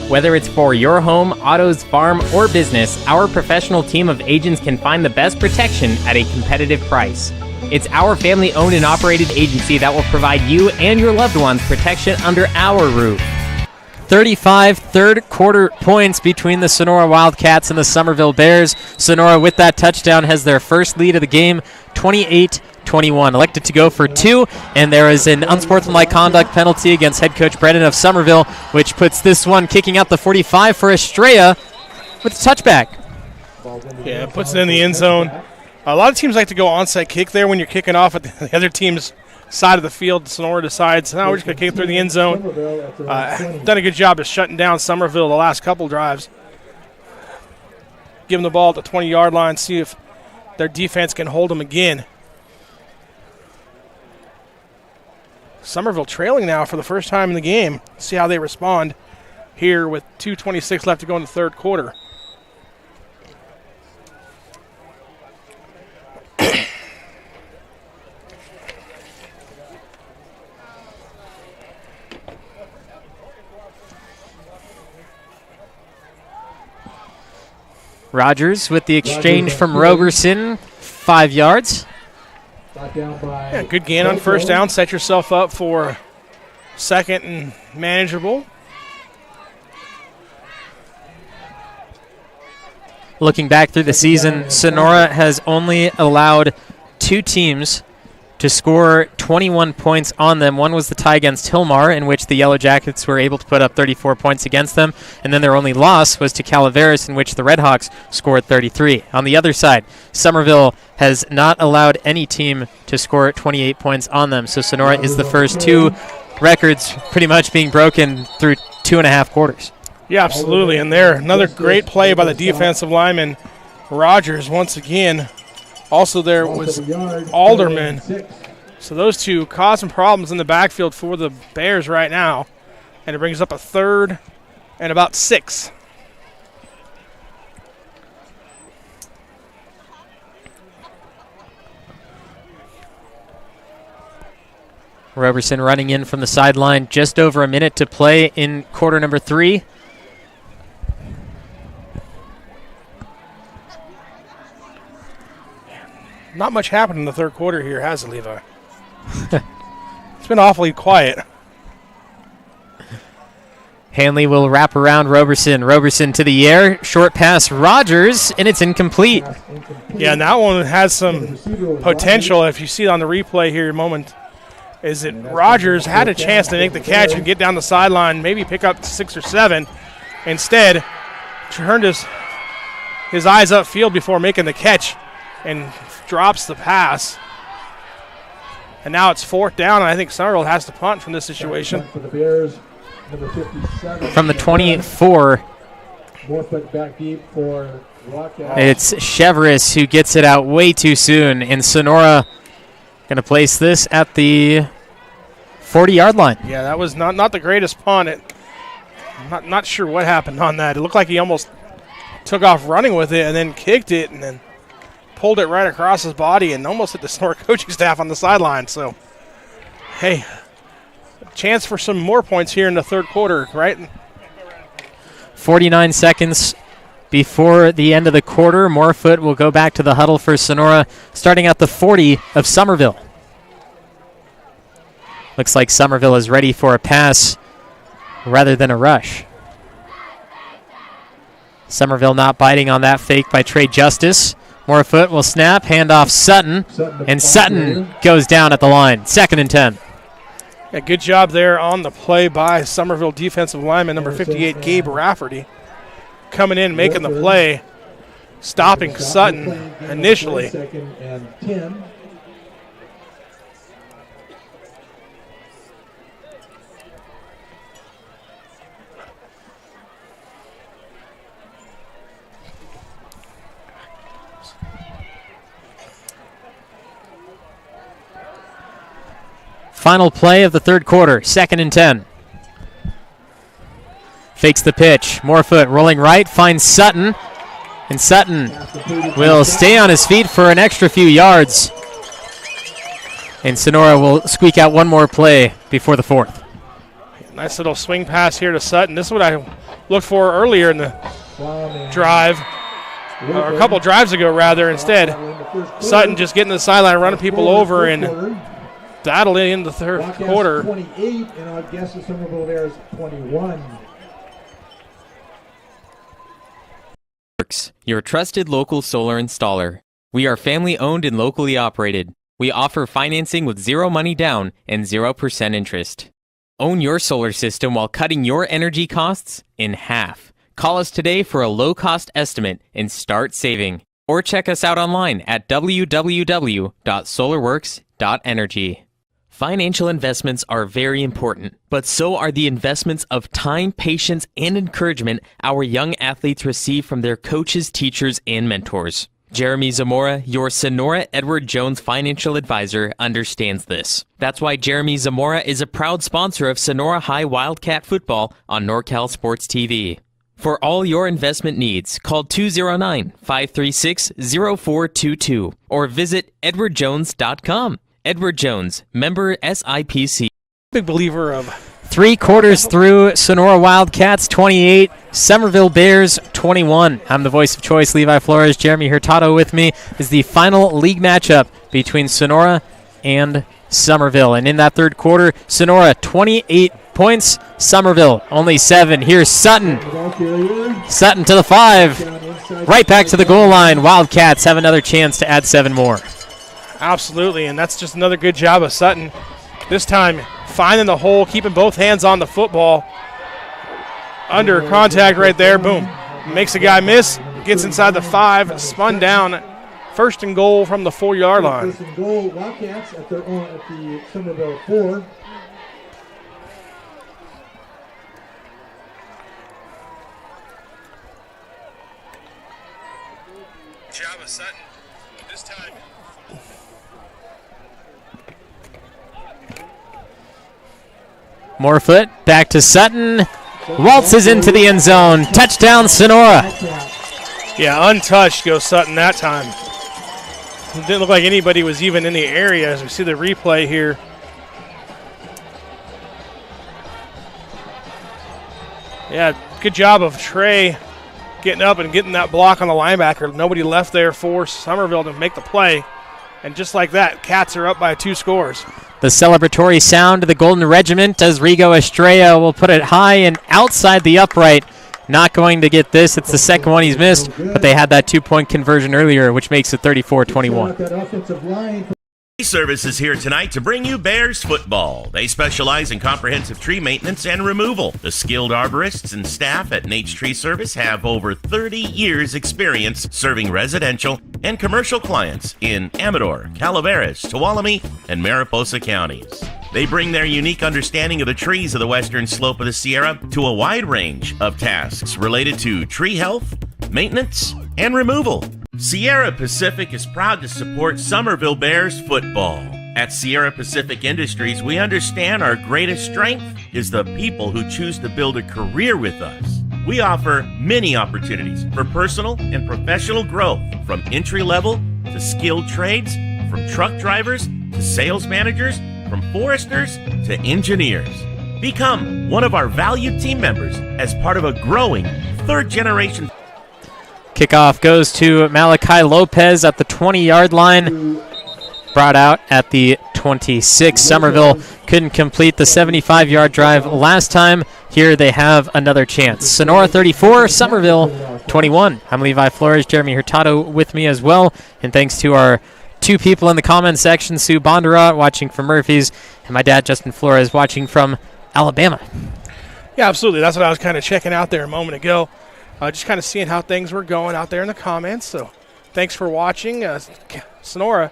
Whether it's for your home, autos, farm, or business, our professional team of agents can find the best protection at a competitive price. It's our family-owned and operated agency that will provide you and your loved ones protection under our roof. 35 third quarter points between the Sonora Wildcats and the Summerville Bears. Sonora, with that touchdown, has their first lead of the game, 28-21. Elected to go for two, and there is an unsportsmanlike conduct penalty against head coach Brennan of Summerville, which puts this one kicking out the 45 for Estrella with a touchback. Yeah, puts it in the end zone. A lot of teams like to go onside kick there when you're kicking off at the other team's side of the field. Sonora decides, no, we're just going to kick it through the end zone. Done a good job of shutting down Summerville the last couple drives. Give them the ball at the 20-yard line, see if their defense can hold them again. Summerville trailing now for the first time in the game. See how they respond here with 2:26 left to go in the third quarter. Rogers with the exchange from Roberson, 5 yards. Brought down by Yeah, good gain on first down. Set yourself up for second and manageable. Looking back through the season, Sonora has only allowed 2 teams to score 21 points on them. One was the tie against Hillmar, in which the Yellow Jackets were able to put up 34 points against them. And then their only loss was to Calaveras, in which the Redhawks scored 33. On the other side, Summerville has not allowed any team to score 28 points on them. So Sonora is the first 2 records pretty much being broken through 2.5 quarters. Yeah, absolutely. And there, another great play by the defensive lineman, Rogers, once again. Also there was Alderman. So those two causing problems in the backfield for the Bears right now. And it brings up a 3rd and about 6. Roberson running in from the sideline, just over a minute to play in quarter number 3. Not much happened in the third quarter here, has it, Levi? It's been awfully quiet. Hanley will wrap around Roberson. Roberson to the air. Short pass, Rogers, and it's incomplete. Yeah, and that one has some potential. If you see it on the replay here in a moment, is that Rogers had a chance to make the catch and get down the sideline, maybe pick up 6 or 7. Instead, turned his eyes upfield before making the catch and drops the pass. And now it's 4th down, and I think Summerville has to punt from this situation. For the Bears, number 57. From the 24, Morfoot back deep for Wildcat. it's Chevrolet who gets it out way too soon, and Sonora going to place this at the 40-yard line. Yeah, that was not the greatest punt. I'm not sure what happened on that. It looked like he almost took off running with it and then kicked it and then pulled it right across his body and almost hit the Sonora coaching staff on the sideline. So, hey, chance for some more points here in the third quarter, right? 49 seconds before the end of the quarter. Morefoot will go back to the huddle for Sonora, starting at the 40 of Summerville. Looks like Summerville is ready for a pass rather than a rush. Summerville not biting on that fake by Trey Justice. Morefoot will snap, hand off Sutton, and Sutton goes down at the line. 2nd and 10. Yeah, good job there on the play by Summerville defensive lineman number 58, Gabe Rafferty, coming in, making the play, stopping Sutton initially. 2nd and 10. Final play of the third quarter, 2nd and 10. Fakes the pitch. Morefoot rolling right, finds Sutton. And Sutton will stay on his feet for an extra few yards. And Sonora will squeak out one more play before the 4th. Nice little swing pass here to Sutton. This is what I looked for earlier in the drive, or a couple drives ago, rather. Instead, Sutton just getting to the sideline, running people over, and that'll end the third quarter. 28, and I guess the Summerville Bears 21. Your trusted local solar installer. We are family owned and locally operated. We offer financing with 0 money down and 0% interest. Own your solar system while cutting your energy costs in half. Call us today for a low-cost estimate and start saving. Or check us out online at www.solarworx.energy. Financial investments are very important, but so are the investments of time, patience, and encouragement our young athletes receive from their coaches, teachers, and mentors. Jerimie Zamora, your Sonora Edward Jones financial advisor, understands this. That's why Jerimie Zamora is a proud sponsor of Sonora High Wildcat football on NorCal Sports TV. For all your investment needs, call 209-536-0422 or visit edwardjones.com. Edward Jones, member SIPC. Big believer of 3 quarters through, Sonora Wildcats 28, Summerville Bears 21. I'm the voice of choice, Levi Flores. Jerimie Hurtado with me is the final league matchup between Sonora and Summerville. And in that third quarter, Sonora 28 points, Summerville only 7. Here's Sutton. Sutton to the 5. Right back to the goal line. Wildcats have another chance to add 7 more. Absolutely, and that's just another good job of Sutton. This time finding the hole, keeping both hands on the football. Under contact right there, boom. Makes a guy miss, gets inside the 5, spun down. First and goal from the 4-yard line. First and goal, Wildcats at their own at the Somerville 4. Job of Sutton. This time. Morefoot back to Sutton. Waltzes into the end zone. Touchdown, Sonora. Yeah, untouched goes Sutton that time. It didn't look like anybody was even in the area as we see the replay here. Yeah, good job of Trey getting up and getting that block on the linebacker. Nobody left there for Summerville to make the play. And just like that, Cats are up by 2 scores. The celebratory sound of the Golden Regiment as Rigo Estrella will put it high and outside the upright. Not going to get this. It's the second one he's missed, but they had that 2-point conversion earlier, which makes it 34-21. Service is here tonight to bring you Bears football. They specialize in comprehensive tree maintenance and removal. The skilled arborists and staff at Nate's Tree Service have over 30 years experience serving residential and commercial clients in Amador, Calaveras, Tuolumne, and Mariposa counties. They bring their unique understanding of the trees of the western slope of the Sierra to a wide range of tasks related to tree health, maintenance, and removal. Sierra Pacific is proud to support Summerville Bears football. At Sierra Pacific Industries, we understand our greatest strength is the people who choose to build a career with us. We offer many opportunities for personal and professional growth, from entry-level to skilled trades, from truck drivers to sales managers, from foresters to engineers. Become one of our valued team members as part of a growing third-generation. Kickoff goes to Malachi Lopez at the 20-yard line. Brought out at the 26. Somerville couldn't complete the 75-yard drive last time. Here they have another chance. Sonora 34, Somerville 21. I'm Levi Flores, Jerimie Hurtado with me as well. And thanks to our 2 people in the comments section, Sue Bondera watching from Murphy's, and my dad, Justin Flores, watching from Alabama. Yeah, absolutely. That's what I was kind of checking out there a moment ago. Just kind of seeing how things were going out there in the comments. So thanks for watching. Sonora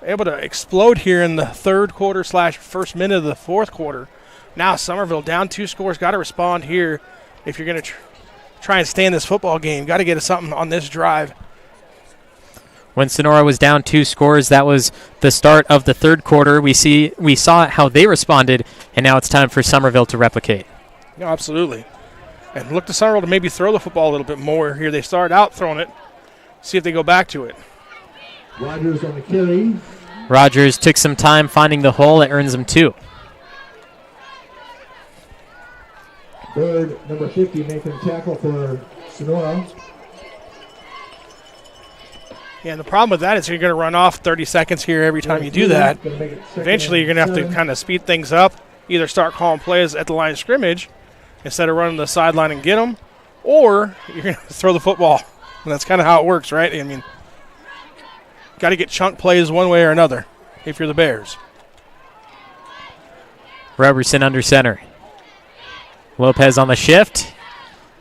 able to explode here in the third quarter / first minute of the fourth quarter. Now Summerville down 2 scores. Got to respond here if you're going to try and stay in this football game. Got to get something on this drive. When Sonora was down 2 scores, that was the start of the third quarter. We saw how they responded, and now it's time for Summerville to replicate. No, absolutely. And look to Summerville to maybe throw the football a little bit more here. They started out throwing it. See if they go back to it. Rogers on the carry. Rogers took some time finding the hole. It earns him 2. Bird, number 50, making a tackle for Sonora. Yeah, and the problem with that is you're going to run off 30 seconds here every time you do that. Eventually, you're going to have to kind of speed things up. Either start calling plays at the line of scrimmage instead of running the sideline and get them, or you're going to throw the football. And that's kind of how it works, right? I mean, got to get chunk plays one way or another if you're the Bears. Roberson under center. Lopez on the shift.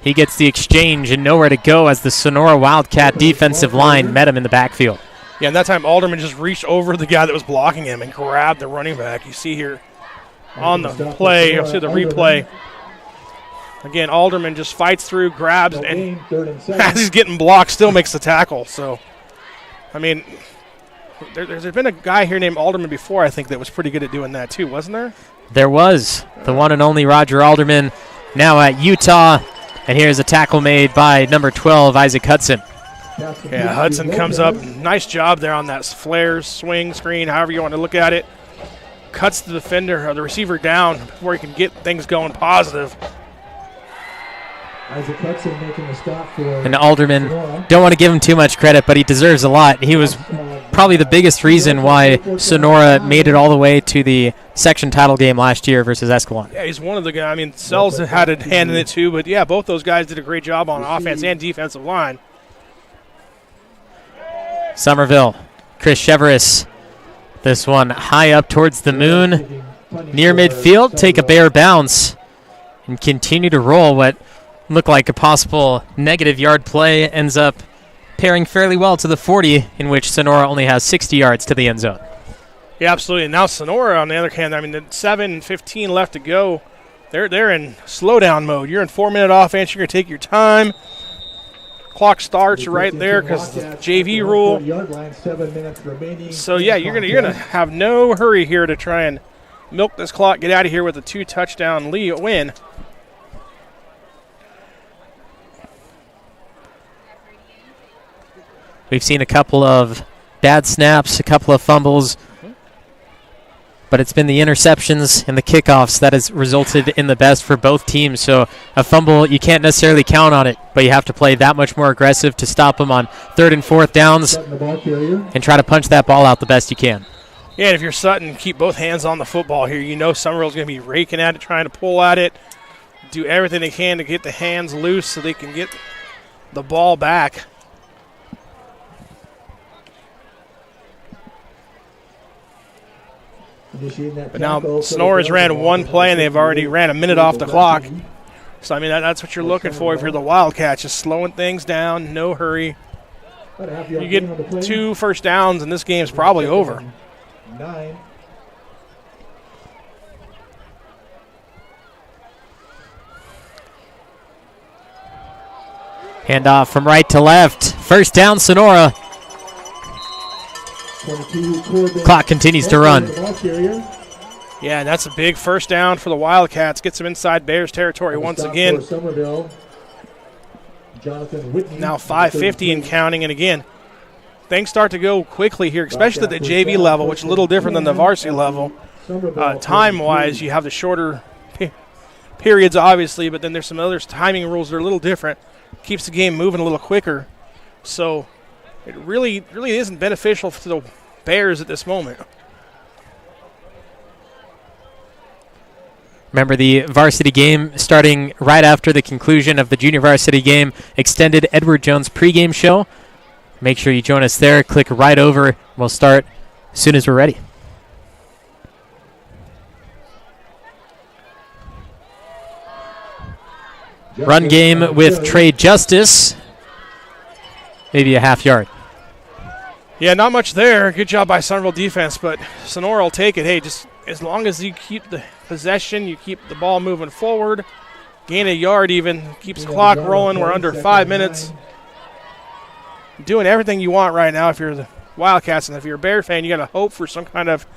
He gets the exchange and nowhere to go as the Sonora Wildcat defensive line met him in the backfield. Yeah, and that time Alderman just reached over the guy that was blocking him and grabbed the running back. You see here on the play, you'll see the replay. Again, Alderman just fights through, grabs, and as he's getting blocked, still makes the tackle. So, I mean, there's been a guy here named Alderman before, I think, that was pretty good at doing that too, wasn't there? There was. The one and only Roger Alderman, now at Utah. And here's a tackle made by number 12, Isaac Hudson. Yeah, Hudson comes up. Nice job there on that flare, swing, screen, however you want to look at it. cuts the defender or the receiver down before he can get things going positive. Isaac Hudson making the stop for And Alderman, Sonora. don't want to give him too much credit, but he deserves a lot. He was probably the biggest reason why Sonora made it all the way to the section title game last year versus Escalon. Yeah, he's one of the guys. I mean, Sells had a hand in it too, but yeah, both those guys did a great job on offense and defensive line. Summerville, Chris Chevrolet. This one high up towards the moon, near midfield, take a bare bounce, and continue to roll. What looked like a possible negative yard play ends up pairing fairly well to the 40, in which Sonora only has 60 yards to the end zone. Yeah, absolutely. And now Sonora, on the other hand, I mean, the 7:15 left to go. They're in slowdown mode. You're in 4-minute offense. You're going to take your time. Clock starts right there because the JV rule. 7 minutes remaining. So yeah, you're gonna have no hurry here to try and milk this clock, get out of here with a 2-touchdown win. We've seen a couple of bad snaps, a couple of fumbles, but it's been the interceptions and the kickoffs that has resulted in the best for both teams. So a fumble, you can't necessarily count on it, but you have to play that much more aggressive to stop them on 3rd and 4th downs and try to punch that ball out the best you can. Yeah, and if you're Sutton, keep both hands on the football here. You know Summerville's going to be raking at it, trying to pull at it, do everything they can to get the hands loose so they can get the ball back. But now Sonora's ran one play, and they've already ran a minute off the clock. So, I mean, that's what you're looking for if you're the Wildcats, just slowing things down, no hurry. You get 2 first downs, and this game's probably over. 9. Handoff from right to left. First down, Sonora. Clock continues to run. Yeah, and that's a big first down for the Wildcats. Gets them inside Bears territory once again. Now 5:50 and counting, and again, things start to go quickly here, especially at the JV level, which is a little different than the varsity level. Time-wise, you have the shorter periods, obviously, but then there's some other timing rules that are a little different. Keeps the game moving a little quicker. So it really isn't beneficial to the Bears at this moment. Remember, the varsity game starting right after the conclusion of the junior varsity game, extended Edward Jones pregame show. Make sure you join us there. Click right over. We'll start as soon as we're ready. Run game with Trey Justice. Maybe a half yard. Yeah, not much there. Good job by Summerville defense, but Sonora will take it. Hey, just as long as you keep the possession, you keep the ball moving forward, gain a yard even, keeps the clock rolling. We're under 5 minutes. Doing everything you want right now if you're the Wildcats, and if you're a Bear fan, you got to hope for some kind of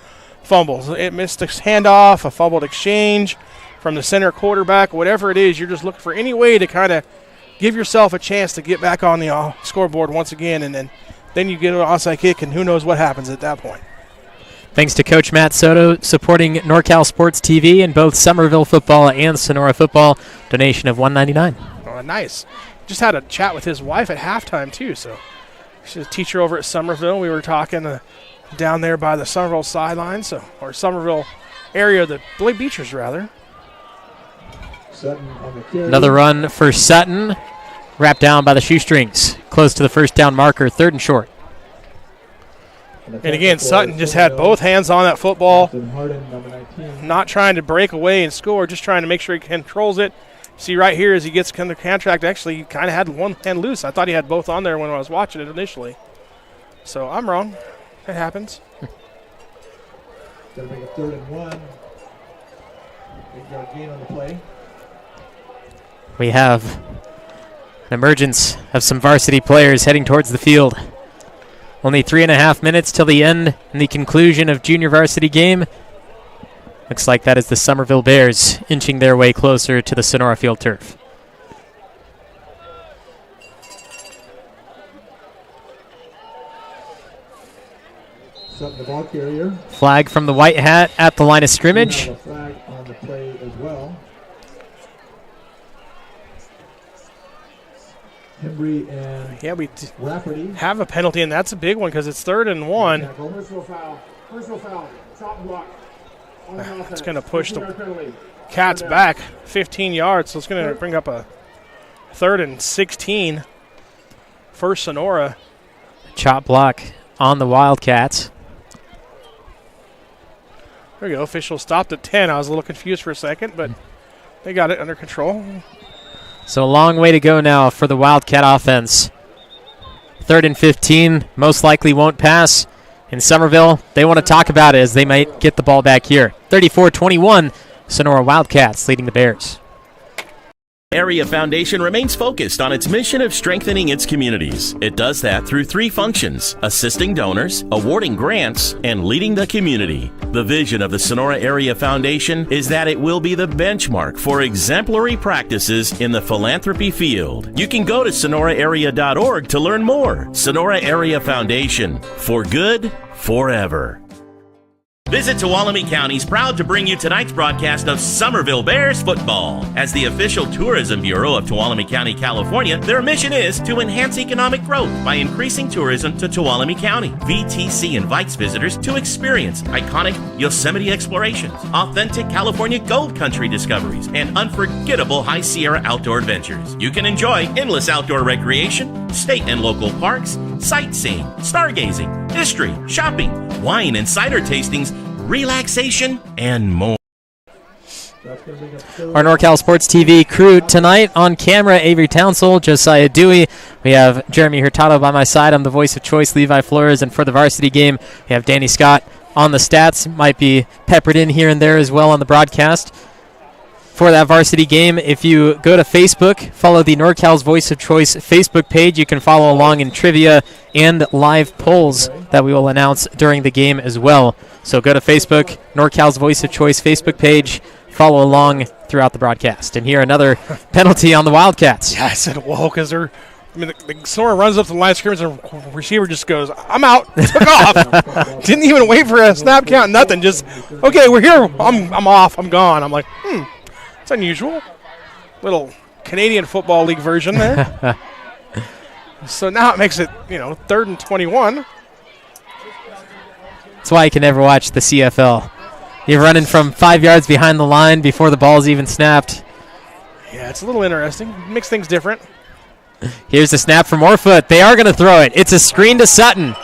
fumbles. It missed a handoff, a fumbled exchange from the center quarterback, whatever it is. You're just looking for any way to kind of give yourself a chance to get back on the scoreboard once again, and then you get an onside kick, and who knows what happens at that point. Thanks to Coach Matt Soto supporting NorCal Sports TV in both Summerville football and Sonora football. Donation of $1.99. Oh, nice. Just had a chat with his wife at halftime, too. So she's a teacher over at Summerville. We were talking down there by the Summerville sideline, or Summerville area, the Beachers, rather. Another run for Sutton. Wrapped down by the shoestrings. Close to the first down marker, 3rd and short. And again, Sutton just had both hands on that football, not trying to break away and score, just trying to make sure he controls it. See right here as he gets under contract, actually he kind of had one hand loose. I thought he had both on there when I was watching it initially. So I'm wrong. It happens. Going to make a 3rd and 1. Big yard gain on the play. We have an emergence of some varsity players heading towards the field. Only 3.5 minutes till the end and the conclusion of junior varsity game. Looks like that is the Summerville Bears inching their way closer to the Sonora field turf. Sutton, the ball carrier. Flag from the white hat at the line of scrimmage. We have a flag on the play as well. Hembry and Yeah, we Rafferty. have a penalty, and that's a big one because it's 3rd and 1. Personal foul. Personal foul. Top block. On the offense. It's going to push the 15-yard penalty. Cats back 15 yards, so it's going to bring up a 3rd and 16 for Sonora. Chop block on the Wildcats. There we go. Official stopped at 10. I was a little confused for a second, but they got it under control. So a long way to go now for the Wildcat offense. 3rd and 15, most likely won't pass. In Summerville, they want to talk about it as they might get the ball back here. 34-21, Sonora Wildcats leading the Bears. Area Foundation remains focused on its mission of strengthening its communities. It does that through 3 functions: assisting donors, awarding grants, and leading the community. The vision of the Sonora Area Foundation is that it will be the benchmark for exemplary practices in the philanthropy field. You can go to sonoraarea.org to learn more. Sonora Area Foundation, for good, forever. Visit Tuolumne County is proud to bring you tonight's broadcast of Summerville Bears football. As the official tourism bureau of Tuolumne County, California, their mission is to enhance economic growth by increasing tourism to Tuolumne County. VTC invites visitors to experience iconic Yosemite explorations, authentic California gold country discoveries, and unforgettable High Sierra outdoor adventures. You can enjoy endless outdoor recreation, state and local parks, sightseeing, stargazing, history, shopping, wine and cider tastings, relaxation, and more. Our NorCal Sports TV crew tonight on camera: Avery Townsell, Josiah Dewey. We have Jerimie Hurtado by my side. I'm the voice of choice, Levi Flores. And for the varsity game, we have Danny Scott on the stats. Might be peppered in here and there as well on the broadcast. For that varsity game, if you go to Facebook, follow the NorCal's Voice of Choice Facebook page. You can follow along in trivia and live polls that we will announce during the game as well. So go to Facebook, NorCal's Voice of Choice Facebook page. Follow along throughout the broadcast. And here another penalty on the Wildcats. Yeah, I said, whoa, because the Sonora runs up to the line of scrimmage and the receiver just goes, I'm out, took off. Didn't even wait for a snap count, nothing. Just, okay, we're here. I'm off. I'm gone. I'm like, it's unusual. Little Canadian Football League version there. So now it makes it, 3rd and 21. That's why you can never watch the CFL. You're running from 5 yards behind the line before the ball's even snapped. Yeah, it's a little interesting. Makes things different. Here's the snap from Morfoot. They are going to throw it. It's a screen to Sutton.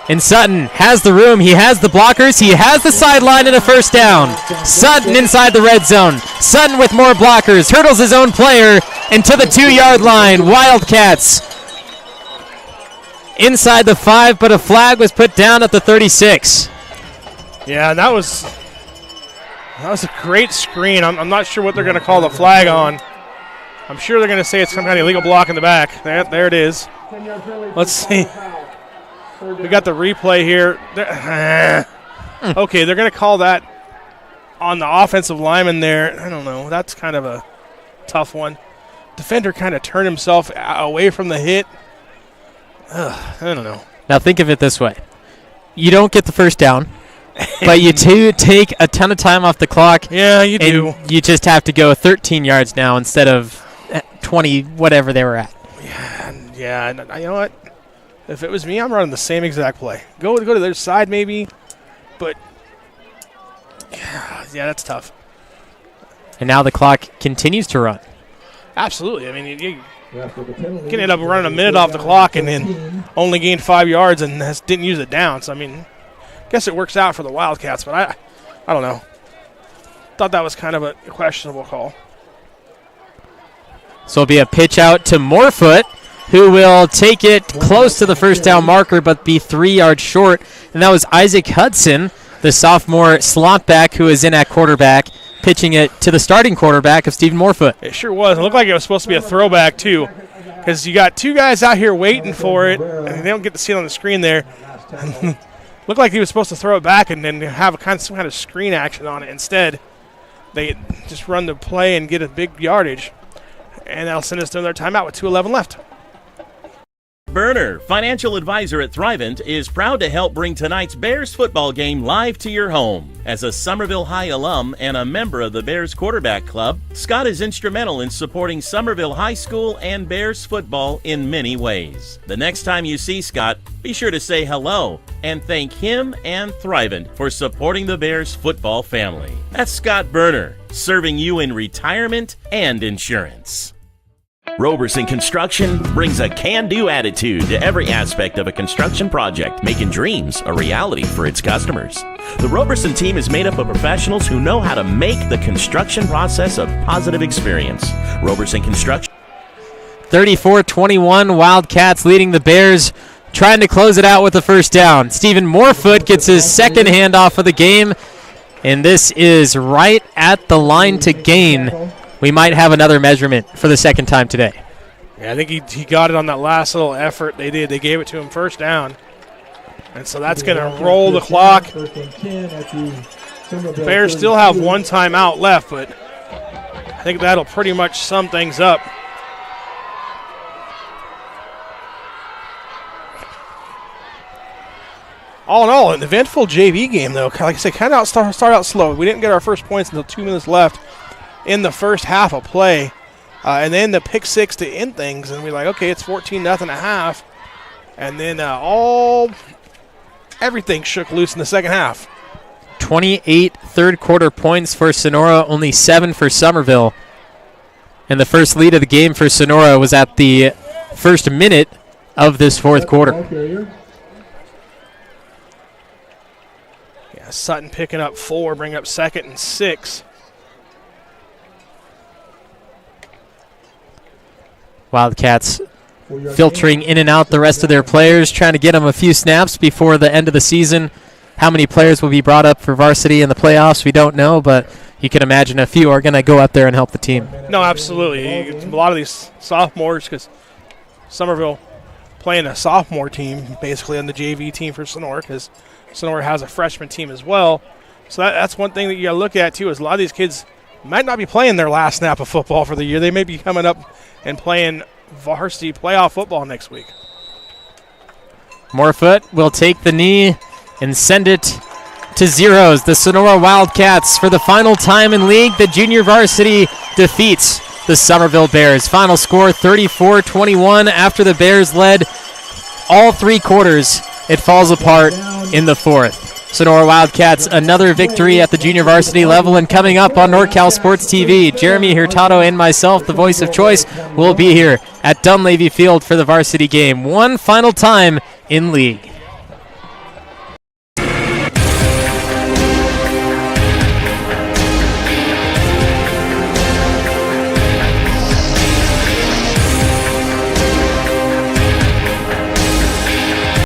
And Sutton has the room. He has the blockers. He has the sideline and a first down. Sutton inside the red zone. Sutton with more blockers. Hurdles his own player and to the 2-yard line. Wildcats inside the 5, but a flag was put down at the 36. Yeah, that was a great screen. I'm not sure what they're going to call the flag on. I'm sure they're going to say it's some kind of illegal block in the back. There it is. Let's see. We got the replay here. Okay, they're going to call that on the offensive lineman there. I don't know. That's kind of a tough one. Defender kind of turned himself away from the hit. I don't know. Now think of it this way. You don't get the first down, but you do take a ton of time off the clock. Yeah, you do. You just have to go 13 yards now instead of 20, whatever they were at. Yeah. You know what? If it was me, I'm running the same exact play. Go to their side maybe, but yeah, that's tough. And now the clock continues to run. Absolutely. I mean, you can end up running a minute off the clock and then only gain 5 yards and didn't use it down. So, I mean, I guess it works out for the Wildcats, but I don't know. Thought that was kind of a questionable call. So it'll be a pitch out to Morfoot, who will take it close to the first down marker but be 3 yards short. And that was Isaac Hudson, the sophomore slot back who is in at quarterback, pitching it to the starting quarterback of Stephen Morfoot. It sure was. It looked like it was supposed to be a throwback, too, because you got 2 guys out here waiting for it, and they don't get to see it on the screen there. Looked like he was supposed to throw it back and then have some kind of screen action on it. Instead, they just run the play and get a big yardage, and that'll send us to another timeout with 2:11 left. Berner, financial advisor at Thrivent, is proud to help bring tonight's Bears football game live to your home. As a Somerville High alum and a member of the Bears Quarterback Club, Scott is instrumental in supporting Somerville High School and Bears football in many ways. The next time you see Scott, be sure to say hello and thank him and Thrivent for supporting the Bears football family. That's Scott Berner, serving you in retirement and insurance. Roberson Construction brings a can-do attitude to every aspect of a construction project, making dreams a reality for its customers. The Roberson team is made up of professionals who know how to make the construction process a positive experience. Roberson Construction. 34-21, Wildcats leading the Bears, trying to close it out with the first down. Stephen Morefoot gets his second handoff of the game, and this is right at the line to gain. We might have another measurement for the second time today. Yeah, I think he got it on that last little effort they did. They gave it to him first down. And so that's going to roll the clock. Bears still have one timeout left, but I think that'll pretty much sum things up. All in all, an eventful JV game, though. Like I said, kind of start out slow. We didn't get our first points until 2 minutes left in the first half of play. And then the pick six to end things, and we're like, okay, it's 14-0 at half. And then everything shook loose in the second half. 28 third-quarter points for Sonora, only 7 for Summerville. And the first lead of the game for Sonora was at the first minute of this fourth quarter. Yeah, Sutton picking up 4, bring up second and 6. Wildcats filtering in and out the rest of their players, trying to get them a few snaps before the end of the season. How many players will be brought up for varsity in the playoffs, we don't know, but you can imagine a few are going to go up there and help the team. No, absolutely. A lot of these sophomores, because Summerville playing a sophomore team, basically on the JV team for Sonora, because Sonora has a freshman team as well. So that's one thing that you got to look at, too, is a lot of these kids might not be playing their last snap of football for the year. They may be coming up and playing varsity playoff football next week. Morefoot will take the knee and send it to zeros. The Sonora Wildcats, for the final time in league, the junior varsity defeats the Summerville Bears. Final score 34-21. After the Bears led all 3 quarters, it falls apart in the fourth. Sonora Wildcats, another victory at the junior varsity level, and coming up on NorCal Sports TV, Jerimie Hurtado and myself, the voice of choice, will be here at Dunleavy Field for the varsity game. One final time in league.